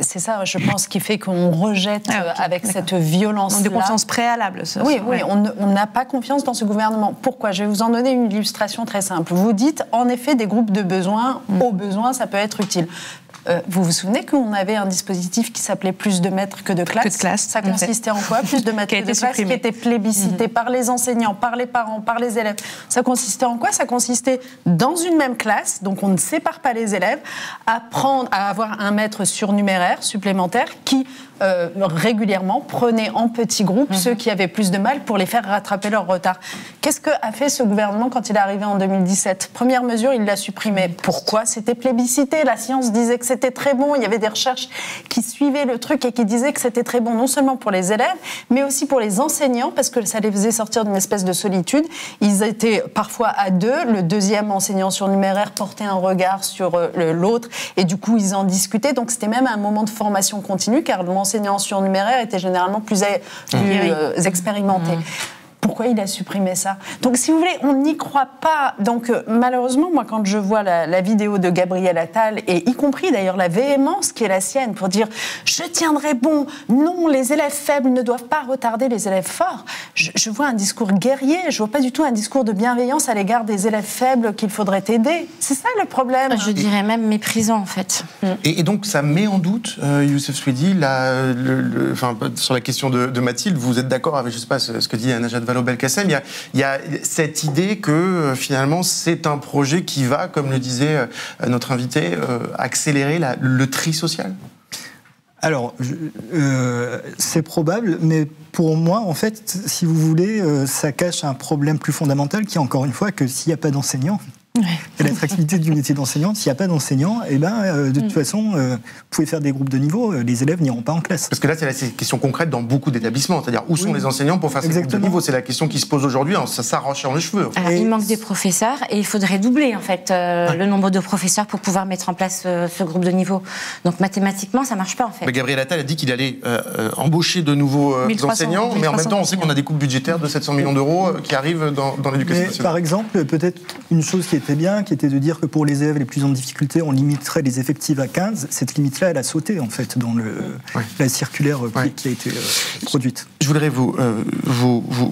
S12: C'est ça, je pense, qui fait qu'on rejette avec cette violence-là.
S2: De confiance préalable.
S12: Oui, on n'a pas confiance dans ce gouvernement. Pourquoi? Je vais vous en donner une illustration très simple. Vous dites, en effet, des groupes de besoins, au besoin, ça peut être utile. Vous vous souvenez qu'on avait un dispositif qui s'appelait plus de maîtres que de classes? Ça consistait en quoi? Plus de maîtres que de classes, qui était plébiscité par les enseignants, par les parents, par les élèves. Ça consistait en quoi? Ça consistait dans une même classe, donc on ne sépare pas les élèves, à avoir un maître surnuméraire supplémentaire qui régulièrement prenait en petits groupes ceux qui avaient plus de mal pour les faire rattraper leur retard. Qu'est-ce qu'a fait ce gouvernement quand il est arrivé en 2017? Première mesure, il l'a supprimé. Pourquoi? C'était plébiscité. La science disait que c'était très bon. Il y avait des recherches qui suivaient le truc et qui disaient que c'était très bon non seulement pour les élèves, mais aussi pour les enseignants, parce que ça les faisait sortir d'une espèce de solitude. Ils étaient parfois à deux. Le deuxième enseignant surnuméraire portait un regard sur l'autre, et du coup, ils en discutaient. Donc, c'était même un moment de formation continue, car l'enseignant surnuméraire était généralement plus expérimenté. Pourquoi il a supprimé ça? Donc, si vous voulez, on n'y croit pas. Donc, malheureusement, moi, quand je vois la vidéo de Gabriel Attal, et y compris d'ailleurs la véhémence qui est la sienne pour dire « je tiendrai bon, non, les élèves faibles ne doivent pas retarder les élèves forts », je vois un discours guerrier, je vois pas du tout un discours de bienveillance à l'égard des élèves faibles qu'il faudrait aider. C'est ça le problème.
S4: Je dirais même méprisant, en fait.
S1: Et donc, ça met en doute, Youssef Choueidi, sur la question de Mathilde, vous êtes d'accord avec, je sais pas, ce que dit Najat Vallaud-Belkacem, il y a cette idée que finalement c'est un projet qui va, comme le disait notre invité, accélérer le tri social.
S13: Alors, c'est probable, mais pour moi, en fait, si vous voulez, ça cache un problème plus fondamental qui est, encore une fois, que s'il n'y a pas d'enseignants, et l'attractivité du métier d'enseignant, s'il n'y a pas d'enseignants, de toute façon, vous pouvez faire des groupes de niveau, les élèves n'iront pas en classe.
S1: Parce que là, c'est la question concrète dans beaucoup d'établissements, c'est-à-dire où sont les enseignants pour faire ces groupes de niveau. C'est la question qui se pose aujourd'hui, ça s'arrache dans les cheveux.
S4: Alors, il manque des professeurs et il faudrait doubler en fait le nombre de professeurs pour pouvoir mettre en place ce groupe de niveau. Donc mathématiquement, ça ne marche pas en fait.
S1: Mais Gabriel Attal a dit qu'il allait embaucher de nouveaux enseignants, mais en même temps, on sait qu'on a des coupes budgétaires de 700 millions d'euros qui arrivent dans l'éducation nationale.
S13: Par exemple, peut-être une chose qui était bien, qui était de dire que pour les élèves les plus en difficulté, on limiterait les effectifs à 15. Cette limite-là, elle a sauté, en fait, dans la circulaire qui a été produite.
S1: Je voudrais vous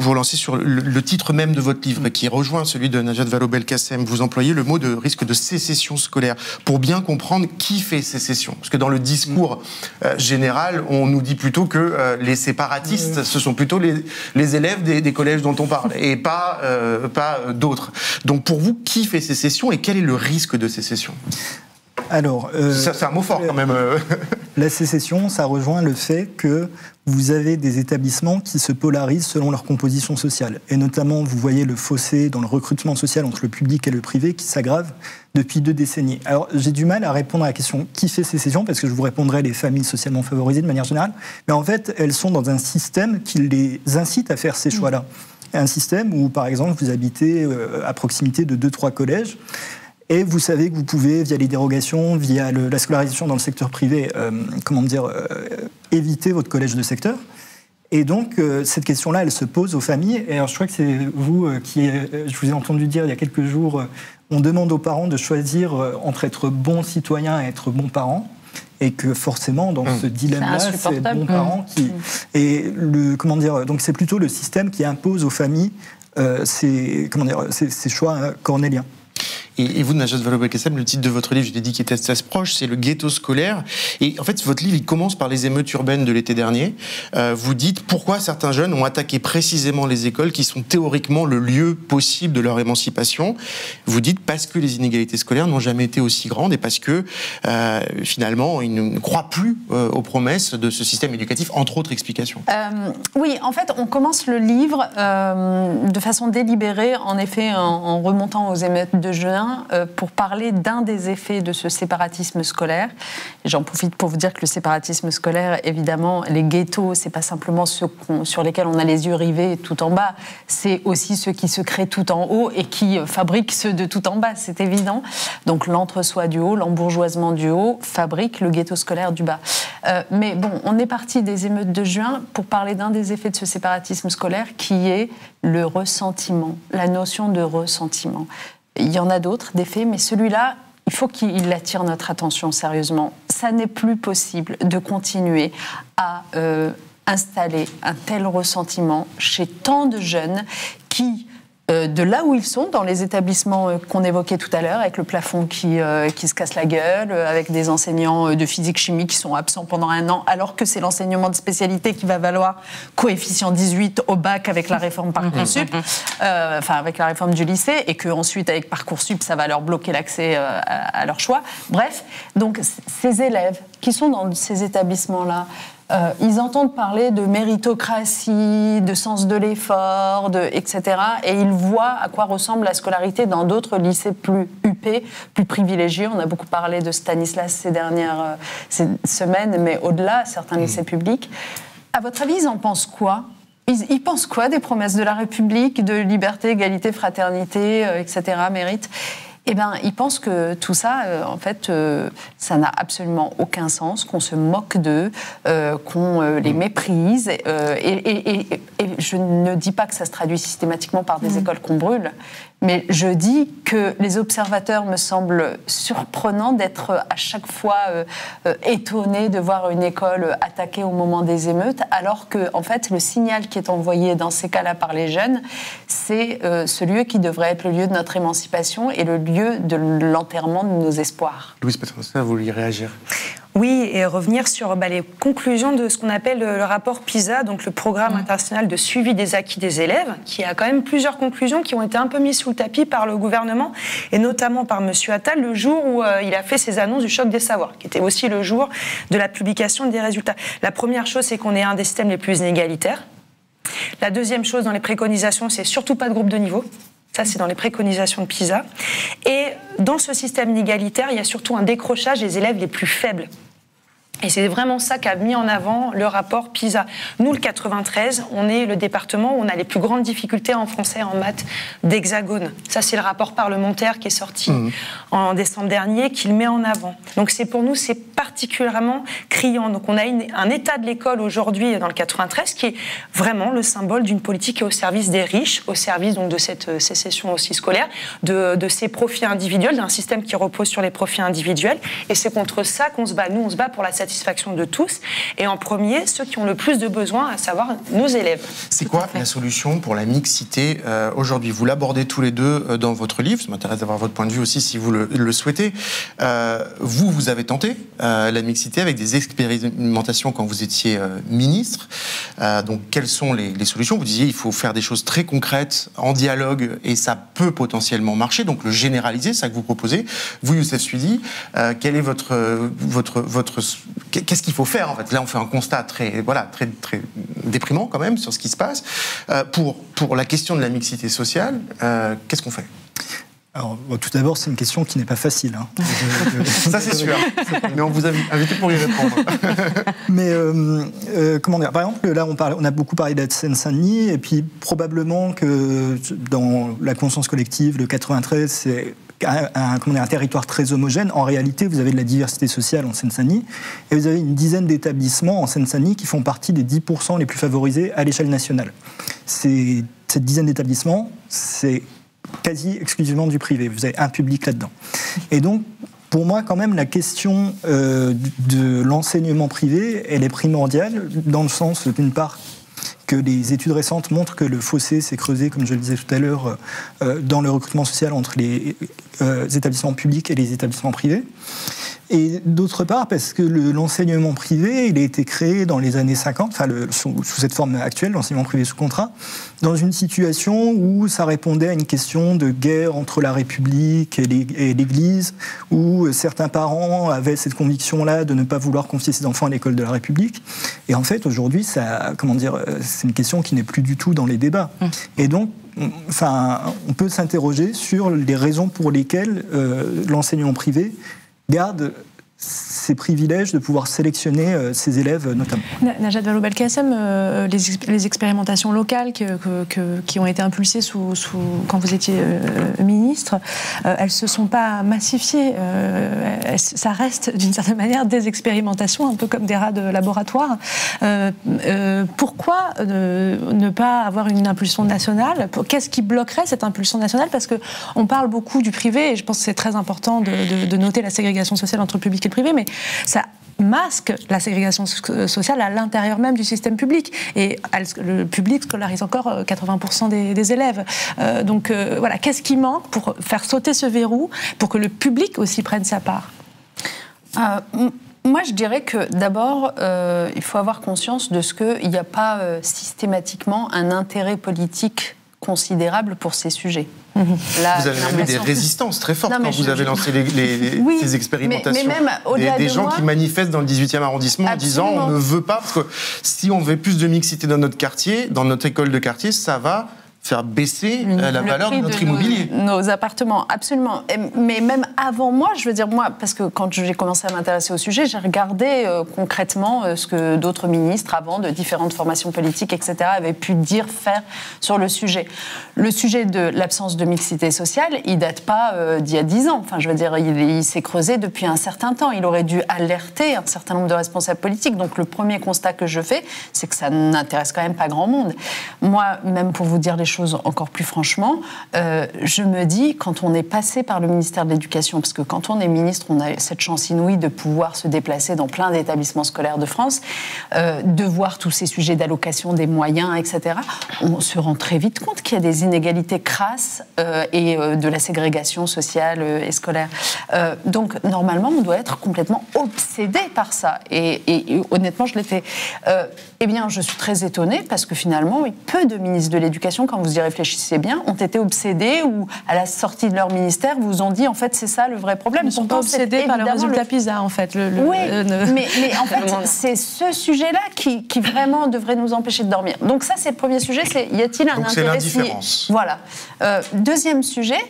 S1: relancer sur le titre même de votre livre, qui rejoint celui de Najat Vallaud-Belkacem. Vous employez le mot de risque de sécession scolaire, pour bien comprendre qui fait sécession. Parce que dans le discours général, on nous dit plutôt que les séparatistes, ce sont plutôt les élèves des collèges dont on parle, et pas d'autres. Donc pour vous, qui fait sécession et quel est le risque de sécession?
S13: Alors,
S1: c'est un mot fort quand même.
S13: La sécession, ça rejoint le fait que vous avez des établissements qui se polarisent selon leur composition sociale. Et notamment, vous voyez le fossé dans le recrutement social entre le public et le privé qui s'aggrave depuis 2 décennies. Alors, j'ai du mal à répondre à la question qui fait sécession, parce que je vous répondrai les familles socialement favorisées de manière générale. Mais en fait, elles sont dans un système qui les incite à faire ces choix-là. Un système où, par exemple, vous habitez à proximité de 2-3 collèges, et vous savez que vous pouvez, via les dérogations, via la scolarisation dans le secteur privé, éviter votre collège de secteur. Et donc, cette question-là, elle se pose aux familles. Et alors, je crois que c'est vous je vous ai entendu dire il y a quelques jours, on demande aux parents de choisir entre être bon citoyen et être bon parent. Et que forcément, dans ce dilemme-là, c'est le bon parent qui... Et donc c'est plutôt le système qui impose aux familles ces choix cornéliens.
S1: Et vous, Najat Vallaud-Belkacem, le titre de votre livre, je l'ai dit, qui était assez proche, c'est Le ghetto scolaire. Et en fait, votre livre, il commence par les émeutes urbaines de l'été dernier. Vous dites pourquoi certains jeunes ont attaqué précisément les écoles qui sont théoriquement le lieu possible de leur émancipation. Vous dites parce que les inégalités scolaires n'ont jamais été aussi grandes et parce que finalement, ils ne croient plus aux promesses de ce système éducatif, entre autres explications.
S12: Oui, en fait, on commence le livre de façon délibérée, en effet, en remontant aux émeutes de juin, pour parler d'un des effets de ce séparatisme scolaire. J'en profite pour vous dire que le séparatisme scolaire, évidemment, les ghettos, c'est pas simplement ceux sur lesquels on a les yeux rivés tout en bas, c'est aussi ceux qui se créent tout en haut et qui fabriquent ceux de tout en bas, c'est évident. Donc l'entre-soi du haut, l'embourgeoisement du haut fabrique le ghetto scolaire du bas. Mais bon, on est parti des émeutes de juin pour parler d'un des effets de ce séparatisme scolaire qui est le ressentiment, la notion de ressentiment. Il y en a d'autres, des faits, mais celui-là, il faut qu'il attire notre attention sérieusement. Ça n'est plus possible de continuer à installer un tel ressentiment chez tant de jeunes qui, de là où ils sont, dans les établissements qu'on évoquait tout à l'heure, avec le plafond qui se casse la gueule, avec des enseignants de physique-chimie qui sont absents pendant 1 an, alors que c'est l'enseignement de spécialité qui va valoir coefficient 18 au bac avec la réforme Parcoursup, avec la réforme du lycée, et qu'ensuite, avec Parcoursup, ça va leur bloquer l'accès à leur choix. Bref, donc ces élèves qui sont dans ces établissements-là, ils entendent parler de méritocratie, de sens de l'effort, etc. Et ils voient à quoi ressemble la scolarité dans d'autres lycées plus huppés huppés, plus privilégiés. On a beaucoup parlé de Stanislas ces dernières semaines, mais au-delà, certains lycées publics. À votre avis, ils en pensent quoi ? Ils pensent quoi des promesses de la République, de liberté, égalité, fraternité, etc., mérite ? Eh bien, ils pensent que tout ça, en fait, ça n'a absolument aucun sens, qu'on se moque d'eux, qu'on les méprise. Et je ne dis pas que ça se traduit systématiquement par des écoles qu'on brûle, mais je dis que les observateurs me semblent surprenants d'être à chaque fois étonnés de voir une école attaquée au moment des émeutes, alors que, en fait, le signal qui est envoyé dans ces cas-là par les jeunes, c'est ce lieu qui devrait être le lieu de notre émancipation et le lieu de l'enterrement de nos espoirs.
S1: Louise Petrosca, vous vouliez réagir ?
S3: Oui, et revenir sur les conclusions de ce qu'on appelle le rapport PISA, donc le programme international de suivi des acquis des élèves, qui a quand même plusieurs conclusions qui ont été un peu mises sous le tapis par le gouvernement, et notamment par M. Attal, le jour où il a fait ses annonces du choc des savoirs, qui était aussi le jour de la publication des résultats. La première chose, c'est qu'on est un des systèmes les plus inégalitaires. La deuxième chose dans les préconisations, c'est surtout pas de groupe de niveau. Ça, c'est dans les préconisations de PISA. Et dans ce système inégalitaire, il y a surtout un décrochage des élèves les plus faibles. Et c'est vraiment ça qu'a mis en avant le rapport PISA. Nous, le 93, on est le département où on a les plus grandes difficultés en français et en maths d'Hexagone. Ça, c'est le rapport parlementaire qui est sorti en décembre dernier, qui le met en avant. Donc pour nous, c'est particulièrement criant. Donc on a un état de l'école aujourd'hui dans le 93 qui est vraiment le symbole d'une politique qui est au service des riches, au service donc de cette sécession aussi scolaire, de ces profits individuels, d'un système qui repose sur les profits individuels. Et c'est contre ça qu'on se bat. Nous, on se bat pour la satisfaction de tous, et en premier, ceux qui ont le plus de besoins, à savoir nos élèves.
S1: C'est quoi la solution pour la mixité aujourd'hui ? Vous l'abordez tous les deux dans votre livre, ça m'intéresse d'avoir votre point de vue aussi si vous le souhaitez. Vous avez tenté la mixité avec des expérimentations quand vous étiez ministre. Donc, quelles sont les solutions ? Vous disiez il faut faire des choses très concrètes, en dialogue, et ça peut potentiellement marcher, donc le généraliser, c'est ça que vous proposez. Vous, Youssef Chouidi, quel est qu'est-ce qu'il faut faire en fait ? Là, on fait un constat très déprimant quand même sur ce qui se passe. Pour la question de la mixité sociale, qu'est-ce qu'on fait ?
S13: Alors, tout d'abord, c'est une question qui n'est pas facile. Hein.
S1: Ça, c'est sûr. Mais on vous a invité pour y répondre.
S13: Mais, comment dire ? Par exemple, là, on a beaucoup parlé de la Seine-Saint-Denis, et puis probablement que dans la conscience collective, le 93, c'est un territoire très homogène. En réalité, vous avez de la diversité sociale en Seine-Saint-Denis, et vous avez une dizaine d'établissements en Seine-Saint-Denis qui font partie des 10% les plus favorisés à l'échelle nationale. Cette dizaine d'établissements, c'est quasi exclusivement du privé. Vous avez un public là-dedans. Et donc, pour moi, quand même, la question de l'enseignement privé, elle est primordiale, dans le sens, d'une part, que les études récentes montrent que le fossé s'est creusé, comme je le disais tout à l'heure, dans le recrutement social entre les établissements publics et les établissements privés. Et d'autre part, parce que l'enseignement privé, il a été créé dans les années 50, sous cette forme actuelle, l'enseignement privé sous contrat, dans une situation où ça répondait à une question de guerre entre la République et l'Église, où certains parents avaient cette conviction-là de ne pas vouloir confier ses enfants à l'école de la République. Et en fait, aujourd'hui, c'est une question qui n'est plus du tout dans les débats. Et donc, on peut s'interroger sur les raisons pour lesquelles l'enseignement privé garde ces privilèges de pouvoir sélectionner ses élèves notamment.
S2: Najat Vallaud-Belkacem, les expérimentations locales qui ont été impulsées quand vous étiez ministre, elles ne se sont pas massifiées. Ça reste d'une certaine manière des expérimentations, un peu comme des rats de laboratoire. Pourquoi ne pas avoir une impulsion nationale ? Qu'est-ce qui bloquerait cette impulsion nationale ? Parce qu'on parle beaucoup du privé, et je pense que c'est très important de noter la ségrégation sociale entre le public et le privé, mais ça masque la ségrégation sociale à l'intérieur même du système public. Et le public scolarise encore 80% des élèves. Donc voilà, qu'est-ce qui manque pour faire sauter ce verrou, pour que le public aussi prenne sa part ?
S12: Moi, je dirais que d'abord, il faut avoir conscience de ce qu'il n'y a pas systématiquement un intérêt politique considérable pour ces sujets.
S1: Vous avez même eu des résistances très fortes quand vous avez lancé ces expérimentations.
S12: Mais même au-delà
S1: des gens qui manifestent dans le 18e arrondissement en disant on ne veut pas, parce que si on veut plus de mixité dans notre quartier, dans notre école de quartier, ça va faire baisser la valeur de notre immobilier.
S12: Nos appartements, absolument. Mais même avant moi, je veux dire, moi, parce que quand j'ai commencé à m'intéresser au sujet, j'ai regardé concrètement ce que d'autres ministres avant, de différentes formations politiques, etc., avaient pu dire, faire sur le sujet. Le sujet de l'absence de mixité sociale, il date pas d'il y a 10 ans. Enfin, je veux dire, il s'est creusé depuis un certain temps. Il aurait dû alerter un certain nombre de responsables politiques. Donc, le premier constat que je fais, c'est que ça n'intéresse quand même pas grand monde. Moi, même pour vous dire les choses encore plus franchement, je me dis, quand on est passé par le ministère de l'Éducation, parce que quand on est ministre, on a cette chance inouïe de pouvoir se déplacer dans plein d'établissements scolaires de France, de voir tous ces sujets d'allocation des moyens, etc., on se rend très vite compte qu'il y a des inégalités crasses et de la ségrégation sociale et scolaire. Donc, normalement, on doit être complètement obsédé par ça. Et honnêtement, je l'ai fait. Eh bien, je suis très étonnée parce que finalement, peu de ministres de l'Éducation, quand vous y réfléchissez bien, ont été obsédés ou à la sortie de leur ministère vous ont dit en fait c'est ça le vrai problème.
S2: Ils ne sont pas obsédés par le résultat PISA en fait.
S12: Oui, mais en fait c'est ce sujet-là qui vraiment devrait nous empêcher de dormir. Donc ça c'est le premier sujet, c'est y a-t-il un intérêt?
S1: C'est l'indifférence.
S12: Voilà. Deuxième sujet,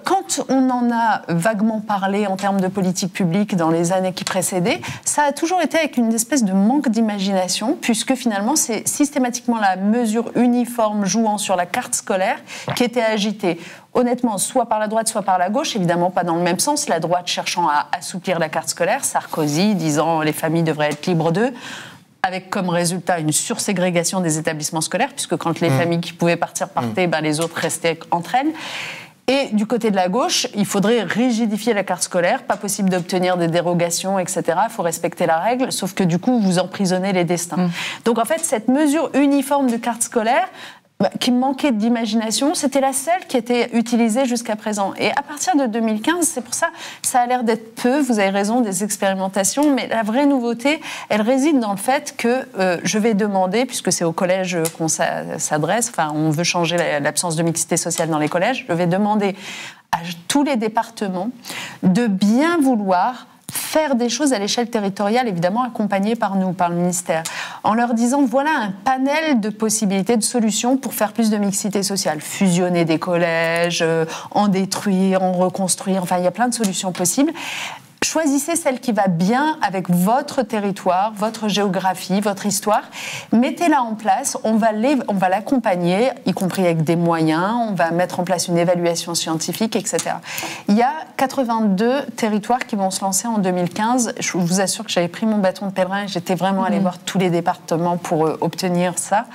S12: quand on en a vaguement parlé en termes de politique publique dans les années qui précédaient, ça a toujours été avec une espèce de manque d'imagination puisque finalement c'est systématiquement la mesure uniforme jouant sur la carte scolaire qui était agitée. Honnêtement, soit par la droite, soit par la gauche, évidemment pas dans le même sens. La droite cherchant à assouplir la carte scolaire, Sarkozy disant les familles devraient être libres d'eux, avec comme résultat une surségrégation des établissements scolaires, puisque quand les familles qui pouvaient partir partaient, les autres restaient entre elles. Et du côté de la gauche, il faudrait rigidifier la carte scolaire, pas possible d'obtenir des dérogations, etc. Il faut respecter la règle, sauf que du coup, vous emprisonnez les destins. Donc en fait, cette mesure uniforme de carte scolaire, qui manquait d'imagination, c'était la seule qui était utilisée jusqu'à présent. Et à partir de 2015, c'est pour ça, ça a l'air d'être peu, vous avez raison, des expérimentations, mais la vraie nouveauté, elle réside dans le fait que je vais demander, puisque c'est au collège qu'on s'adresse, enfin on veut changer l'absence de mixité sociale dans les collèges, je vais demander à tous les départements de bien vouloir faire des choses à l'échelle territoriale, évidemment accompagnées par nous, par le ministère, en leur disant voilà un panel de possibilités, de solutions pour faire plus de mixité sociale. Fusionner des collèges, en détruire, en reconstruire, enfin il y a plein de solutions possibles. Choisissez celle qui va bien avec votre territoire, votre géographie, votre histoire. Mettez-la en place, on va l'accompagner, y compris avec des moyens, on va mettre en place une évaluation scientifique, etc. Il y a 82 territoires qui vont se lancer en 2015. Je vous assure que j'avais pris mon bâton de pèlerin et j'étais vraiment allée voir tous les départements pour obtenir ça.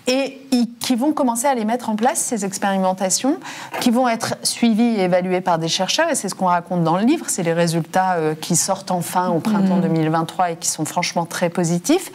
S12: Et qui vont commencer à les mettre en place, ces expérimentations, qui vont être suivies et évaluées par des chercheurs, et c'est ce qu'on raconte dans le livre, c'est les résultats qui sortent enfin au printemps 2023 et qui sont franchement très positifs.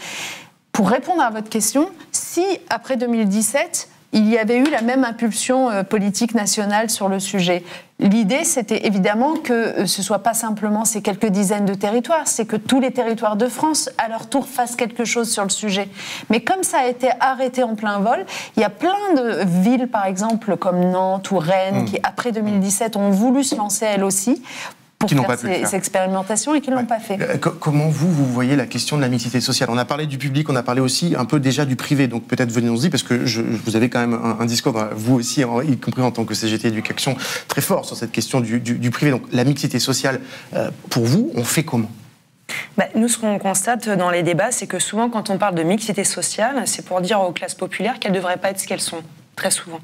S12: Pour répondre à votre question, si après 2017, il y avait eu la même impulsion politique nationale sur le sujet, l'idée, c'était évidemment que ce ne soit pas simplement ces quelques dizaines de territoires, c'est que tous les territoires de France, à leur tour, fassent quelque chose sur le sujet. Mais comme ça a été arrêté en plein vol, il y a plein de villes, par exemple, comme Nantes ou Rennes, qui, après 2017, ont voulu se lancer elles aussi, pour faire ces expérimentations et qui ne l'ont pas fait.
S1: Comment vous voyez la question de la mixité sociale? On a parlé du public, on a parlé aussi un peu déjà du privé, donc peut-être venons-y, parce que vous avez quand même un discours, vous aussi, y compris en tant que CGT Éducation, très fort sur cette question du privé. Donc la mixité sociale, pour vous, on fait comment?
S3: Nous, ce qu'on constate dans les débats, c'est que souvent, quand on parle de mixité sociale, c'est pour dire aux classes populaires qu'elles ne devraient pas être ce qu'elles sont. Très souvent.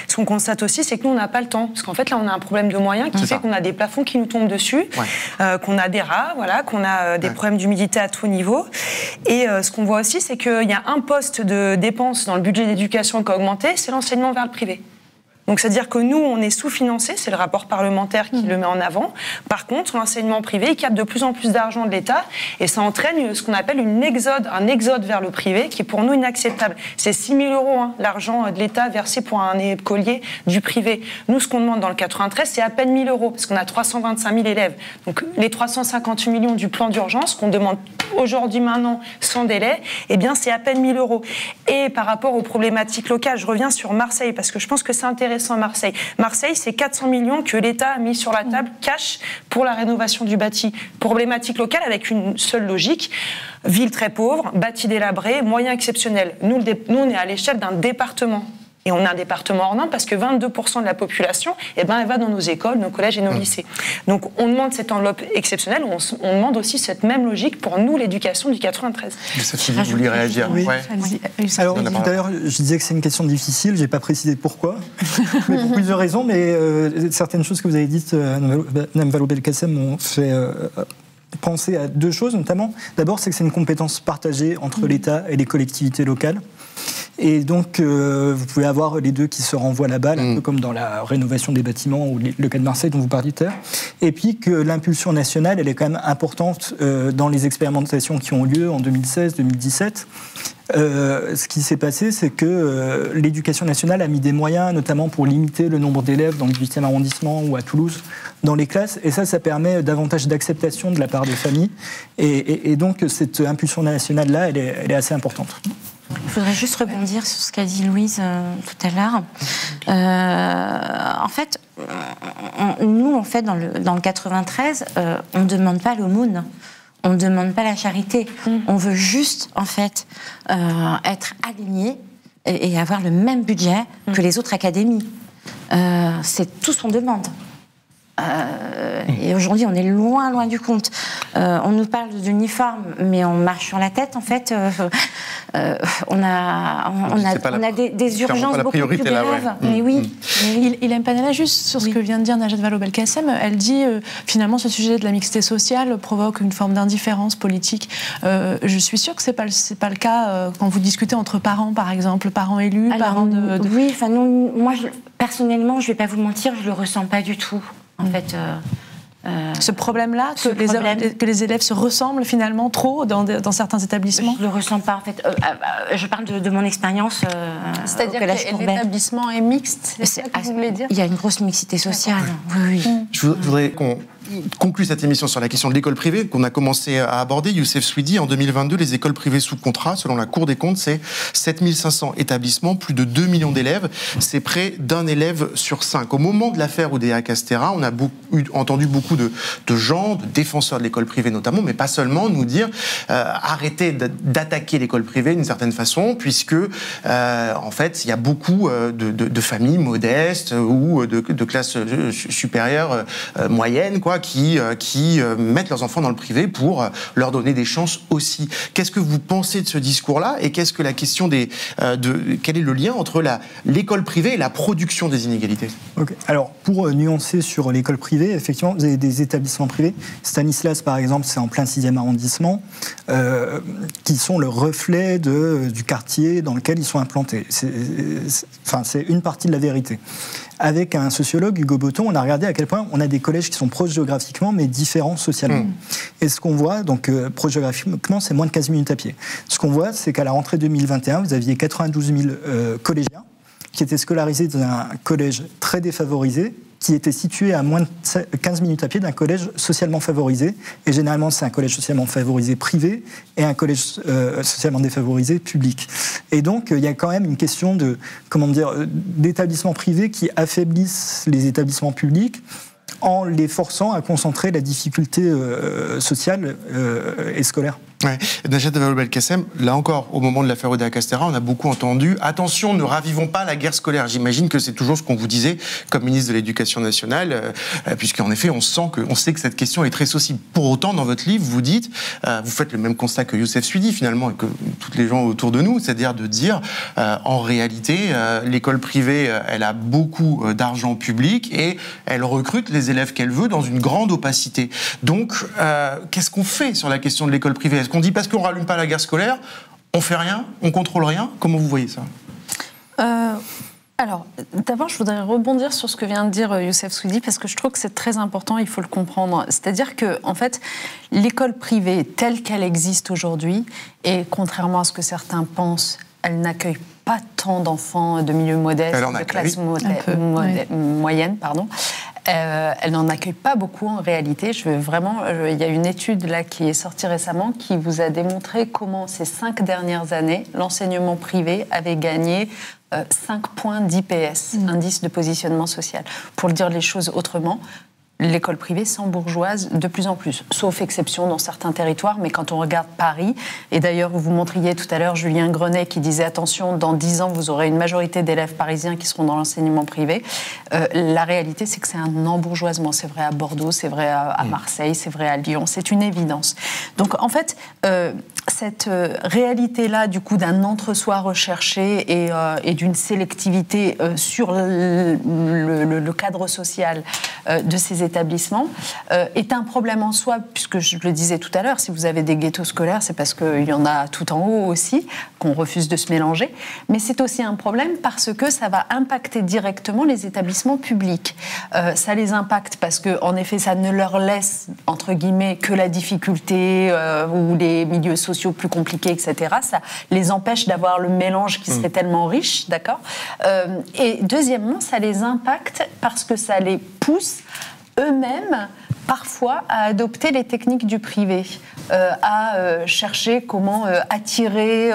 S3: Ce qu'on constate aussi, c'est que nous, on n'a pas le temps. Parce qu'en fait, là, on a un problème de moyens qui fait qu'on a des plafonds qui nous tombent dessus, qu'on a des rats, qu'on a des problèmes d'humidité à tout niveau. Et ce qu'on voit aussi, c'est qu'il y a un poste de dépense dans le budget d'éducation qui a augmenté, c'est l'enseignement vers le privé. Donc, c'est-à-dire que nous, on est sous-financés, c'est le rapport parlementaire qui le met en avant. Par contre, l'enseignement privé, il capte de plus en plus d'argent de l'État et ça entraîne ce qu'on appelle un exode vers le privé qui est pour nous inacceptable. C'est 6 000 € l'argent de l'État versé pour un écolier du privé. Nous, ce qu'on demande dans le 93, c'est à peine 1 000 € parce qu'on a 325 000 élèves. Donc, les 358 millions du plan d'urgence qu'on demande aujourd'hui, maintenant, sans délai, eh bien, c'est à peine 1 000 €. Et par rapport aux problématiques locales, je reviens sur Marseille parce que je pense que c'est intéressant à Marseille. Marseille, c'est 400 millions que l'État a mis sur la table cash pour la rénovation du bâti. Problématique locale avec une seule logique. Ville très pauvre, bâti délabré, moyens exceptionnels. Nous, on est à l'échelle d'un département. Et on a un département hors norme parce que 22% de la population, elle va dans nos écoles, nos collèges et nos lycées. Donc on demande cette enveloppe exceptionnelle, on demande aussi cette même logique pour nous, l'éducation du 93.
S1: Vous vouliez réagir?
S13: Oui. Alors, tout à l'heure, je disais que c'est une question difficile, je n'ai pas précisé pourquoi, mais pour plusieurs raisons, mais certaines choses que vous avez dites, Mme Vallaud-Belkacem, m'ont fait penser à deux choses, notamment. D'abord, c'est que c'est une compétence partagée entre l'État et les collectivités locales. Et donc, vous pouvez avoir les deux qui se renvoient la balle, un peu comme dans la rénovation des bâtiments ou le cas de Marseille dont vous parliez tout à l'heure. Et puis que l'impulsion nationale, elle est quand même importante dans les expérimentations qui ont lieu en 2016, 2017. Ce qui s'est passé, c'est que l'éducation nationale a mis des moyens, notamment pour limiter le nombre d'élèves dans le 18e arrondissement ou à Toulouse, dans les classes. Et ça permet davantage d'acceptation de la part des familles. Et donc, cette impulsion nationale-là, elle est assez importante.
S4: Il faudrait juste rebondir sur ce qu'a dit Louise tout à l'heure. En fait, nous, dans le 93, on ne demande pas l'aumône. On ne demande pas la charité. On veut juste, en fait, être aligné et avoir le même budget que les autres académies. C'est tout ce qu'on demande. Et aujourd'hui, on est loin, loin du compte. On nous parle d'uniforme, mais on marche sur la tête, en fait. On a des urgences beaucoup plus graves. Mais oui.
S2: Ilham Panella, juste sur ce que vient de dire Najat Vallaud-Belkacem, elle dit finalement ce sujet de la mixité sociale provoque une forme d'indifférence politique. Je suis sûre que c'est pas le cas quand vous discutez entre parents, par exemple, parents élus, parents de...
S4: Oui, enfin non, moi personnellement, je vais pas vous mentir, je le ressens pas du tout. En fait,
S2: ce problème-là, que les élèves se ressemblent finalement trop dans certains établissements.
S4: Je ne le ressens pas en fait. Je parle de mon expérience.
S12: C'est-à-dire que l'établissement est mixte, c'est ça que vous voulez dire?
S4: Il y a une grosse mixité sociale. Oui.
S1: Je voudrais qu'on conclut cette émission sur la question de l'école privée qu'on a commencé à aborder. Youssef Souidi, en 2022, les écoles privées sous contrat, selon la Cour des comptes, c'est 7500 établissements, plus de 2 millions d'élèves. C'est près d'un élève sur 5. Au moment de l'affaire Oudéa-Castéra, on a entendu beaucoup de gens, de défenseurs de l'école privée notamment, mais pas seulement, nous dire arrêtez d'attaquer l'école privée d'une certaine façon, puisque en fait, il y a beaucoup de familles modestes ou de classes supérieures moyennes, quoi, qui mettent leurs enfants dans le privé pour leur donner des chances aussi. Qu'est-ce que vous pensez de ce discours-là et qu'est-ce que la question quel est le lien entre l'école privée et la production des inégalités?
S13: Okay. Alors, pour nuancer sur l'école privée, effectivement, vous avez des établissements privés. Stanislas, par exemple, c'est en plein 6e arrondissement, qui sont le reflet du quartier dans lequel ils sont implantés. C'est une partie de la vérité. Avec un sociologue, Hugo Botton, on a regardé à quel point on a des collèges qui sont proches géographiquement, mais différents socialement. Et ce qu'on voit, donc proches géographiquement, c'est moins de 15 minutes à pied. Ce qu'on voit, c'est qu'à la rentrée 2021, vous aviez 92 000 collégiens qui étaient scolarisés dans un collège très défavorisé, qui était situé à moins de 15 minutes à pied d'un collège socialement favorisé. Et généralement, c'est un collège socialement favorisé privé et un collège socialement défavorisé public. Et donc, il y a quand même une question d'établissements privés qui affaiblissent les établissements publics en les forçant à concentrer la difficulté sociale et scolaire.
S1: Ouais. Najat Vallaud-Belkacem, là encore, au moment de l'affaire Oudéa-Castéra, on a beaucoup entendu « Attention, ne ravivons pas la guerre scolaire ». J'imagine que c'est toujours ce qu'on vous disait comme ministre de l'Éducation nationale, puisqu'en effet, on sait que cette question est très sensible. Pour autant, dans votre livre, vous dites, vous faites le même constat que Youssef Souidi, finalement, et que tous les gens autour de nous, c'est-à-dire de dire, en réalité, l'école privée, elle a beaucoup d'argent public et elle recrute les élèves qu'elle veut dans une grande opacité. Donc, qu'est-ce qu'on fait sur la question de l'école privée ? Est-ce qu'on dit parce qu'on ne rallume pas la guerre scolaire, on fait rien, on contrôle rien? Comment vous voyez ça?
S12: Alors, d'abord, je voudrais rebondir sur ce que vient de dire Youssef Souidi, parce que je trouve que c'est très important, il faut le comprendre. C'est-à-dire que, en fait, l'école privée telle qu'elle existe aujourd'hui, et contrairement à ce que certains pensent, elle n'accueille pas tant d'enfants de milieux modestes, de classe moyenne, pardon. Elle n'en accueille pas beaucoup en réalité. Il y a une étude là qui est sortie récemment qui vous a démontré comment ces 5 dernières années, l'enseignement privé avait gagné 5 points d'IPS, indice de positionnement social. Pour le dire les choses autrement, l'école privée s'embourgeoise de plus en plus, sauf exception dans certains territoires, mais quand on regarde Paris, et d'ailleurs vous montriez tout à l'heure Julien Grenet qui disait attention, dans 10 ans vous aurez une majorité d'élèves parisiens qui seront dans l'enseignement privé, la réalité c'est que c'est un embourgeoisement, c'est vrai à Bordeaux, c'est vrai à Marseille, c'est vrai à Lyon, c'est une évidence. Donc en fait, cette réalité-là du coup d'un entre-soi recherché et d'une sélectivité sur le cadre social de ces établissements est un problème en soi, puisque je le disais tout à l'heure, si vous avez des ghettos scolaires, c'est parce qu'il y en a tout en haut aussi, qu'on refuse de se mélanger, mais c'est aussi un problème parce que ça va impacter directement les établissements publics. Ça les impacte parce que, en effet, ça ne leur laisse, entre guillemets, que la difficulté ou les milieux sociaux plus compliqués, etc. Ça les empêche d'avoir le mélange qui serait tellement riche, d'accord ? Et deuxièmement, ça les impacte parce que ça les pousse eux-mêmes parfois à adopter les techniques du privé, à chercher comment attirer,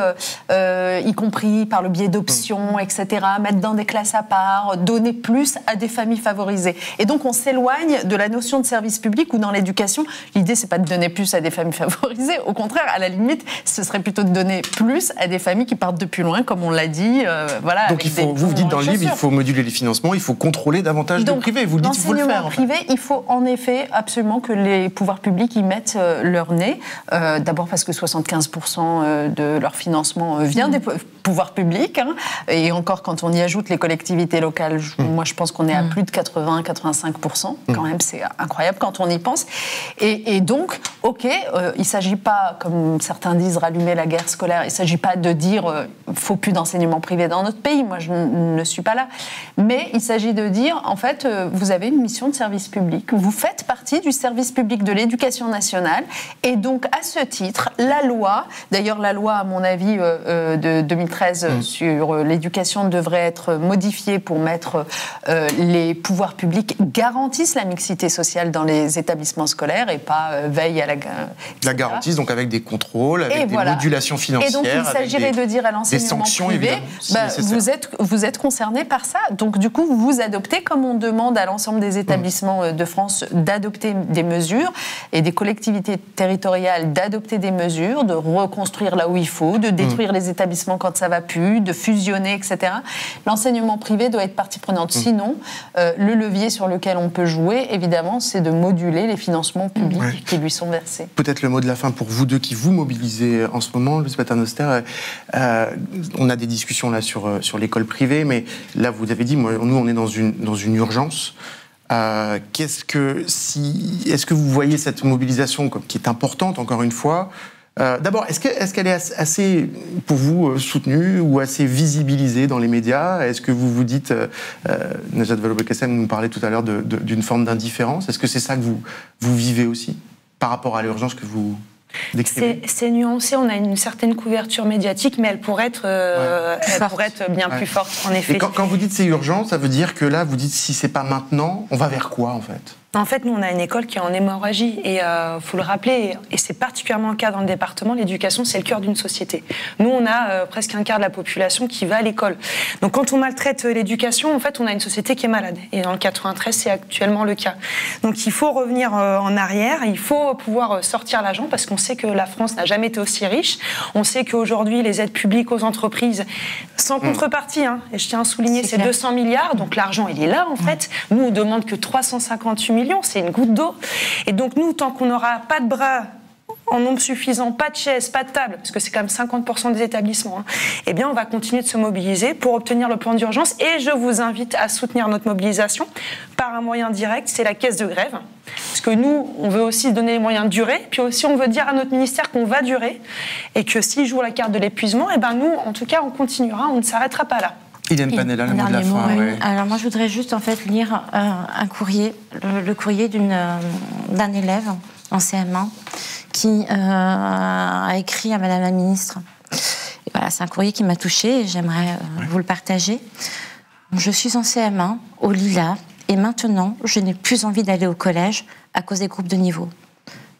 S12: y compris par le biais d'options, etc., mettre dans des classes à part, donner plus à des familles favorisées. Et donc on s'éloigne de la notion de service public où dans l'éducation, l'idée c'est pas de donner plus à des familles favorisées, au contraire, à la limite, ce serait plutôt de donner plus à des familles qui partent de plus loin, comme on l'a dit. Voilà,
S1: donc vous dites dans le livre, il faut moduler les financements, il faut contrôler davantage de privé, vous le dites, il faut le faire.
S12: Privé, il faut en effet absolument que les pouvoirs publics y mettent leur nez. D'abord parce que 75% de leur financement vient des pouvoirs publics. Hein, et encore, quand on y ajoute les collectivités locales, moi je pense qu'on est à plus de 80-85%. Quand même, c'est incroyable quand on y pense. Et donc, ok, il ne s'agit pas, comme certains disent, rallumer la guerre scolaire. Il ne s'agit pas de dire faut plus d'enseignement privé dans notre pays. Moi, je ne suis pas là. Mais il s'agit de dire, en fait, vous avez une mission de service public. Vous faites partie du service public de l'éducation nationale. Et donc, à ce titre, la loi, d'ailleurs la loi, à mon avis, de 2013 sur l'éducation devrait être modifiée pour mettre les pouvoirs publics garantissent la mixité sociale dans les établissements scolaires et pas veillent à
S1: la garantissent, donc avec des contrôles, avec des modulations financières.
S12: Et donc, il s'agirait de dire à l'enseignement privé, vous êtes concerné par ça. Donc, du coup, vous adoptez, comme on demande à l'ensemble des établissements de France d'adopter des mesures et des collectivités territoriales d'adopter des mesures, de reconstruire là où il faut, de détruire les établissements quand ça va plus, de fusionner, etc. L'enseignement privé doit être partie prenante. Sinon, le levier sur lequel on peut jouer, évidemment, c'est de moduler les financements publics qui lui sont versés.
S1: Peut-être le mot de la fin pour vous deux qui vous mobilisez en ce moment, Louise Paternoster. On a des discussions là sur l'école privée, mais là, vous avez dit, nous, on est dans une urgence. Est-ce que vous voyez cette mobilisation qui est importante, encore une fois? D'abord, est-ce qu'elle est assez, pour vous, soutenue ou assez visibilisée dans les médias? Est-ce que vous vous dites, Najat Vallaud-Belkacem nous parlait tout à l'heure d'une forme d'indifférence? Est-ce que c'est ça que vous vivez aussi, par rapport à l'urgence que vous décrivez?
S3: C'est nuancé, on a une certaine couverture médiatique, mais elle pourrait être bien plus forte, en effet.
S1: Et quand vous dites c'est urgent, ça veut dire que là, vous dites si c'est pas maintenant, on va vers quoi, en fait?
S3: En fait, nous, on a une école qui est en hémorragie et faut le rappeler, et c'est particulièrement le cas dans le département, l'éducation, c'est le cœur d'une société. Nous, on a presque un quart de la population qui va à l'école. Donc, quand on maltraite l'éducation, en fait, on a une société qui est malade. Et dans le 93, c'est actuellement le cas. Donc, il faut revenir en arrière, il faut pouvoir sortir l'argent parce qu'on sait que la France n'a jamais été aussi riche. On sait qu'aujourd'hui, les aides publiques aux entreprises, sans contrepartie, hein, et je tiens à souligner, c'est 200 milliards, donc l'argent, il est là, en fait. Nous, on demande que 358 millions, c'est une goutte d'eau. Et donc nous, tant qu'on n'aura pas de bras en nombre suffisant, pas de chaises, pas de table, parce que c'est quand même 50% des établissements, hein, eh bien on va continuer de se mobiliser pour obtenir le plan d'urgence. Et je vous invite à soutenir notre mobilisation par un moyen direct, c'est la caisse de grève. Parce que nous, on veut aussi donner les moyens de durer, puis aussi on veut dire à notre ministère qu'on va durer, et que s'il joue la carte de l'épuisement, eh ben nous, en tout cas, on continuera, on ne s'arrêtera pas là.
S1: Hélène Panella, le mot de la fin.
S4: Oui. Alors moi, je voudrais juste en fait lire un courrier, le courrier d'un élève en CM1 qui a écrit à Madame la Ministre. Et voilà, c'est un courrier qui m'a touchée et j'aimerais vous le partager. Je suis en CM1, au Lila, et maintenant, je n'ai plus envie d'aller au collège à cause des groupes de niveau.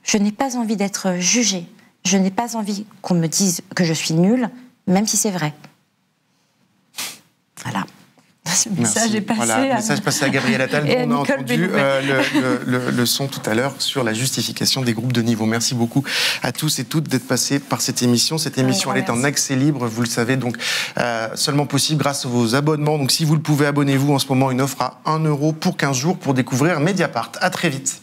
S4: Je n'ai pas envie d'être jugée. Je n'ai pas envie qu'on me dise que je suis nulle, même si c'est vrai. Voilà.
S2: message est passé.
S1: Voilà, message passé à Gabriel Attal, dont on a entendu le son tout à l'heure sur la justification des groupes de niveau. Merci beaucoup à tous et toutes d'être passés par cette émission. Cette émission, elle est en accès libre, vous le savez, donc seulement possible grâce à vos abonnements. Donc si vous le pouvez, abonnez-vous. En ce moment, une offre à 1 € pour 15 jours pour découvrir Mediapart. À très vite.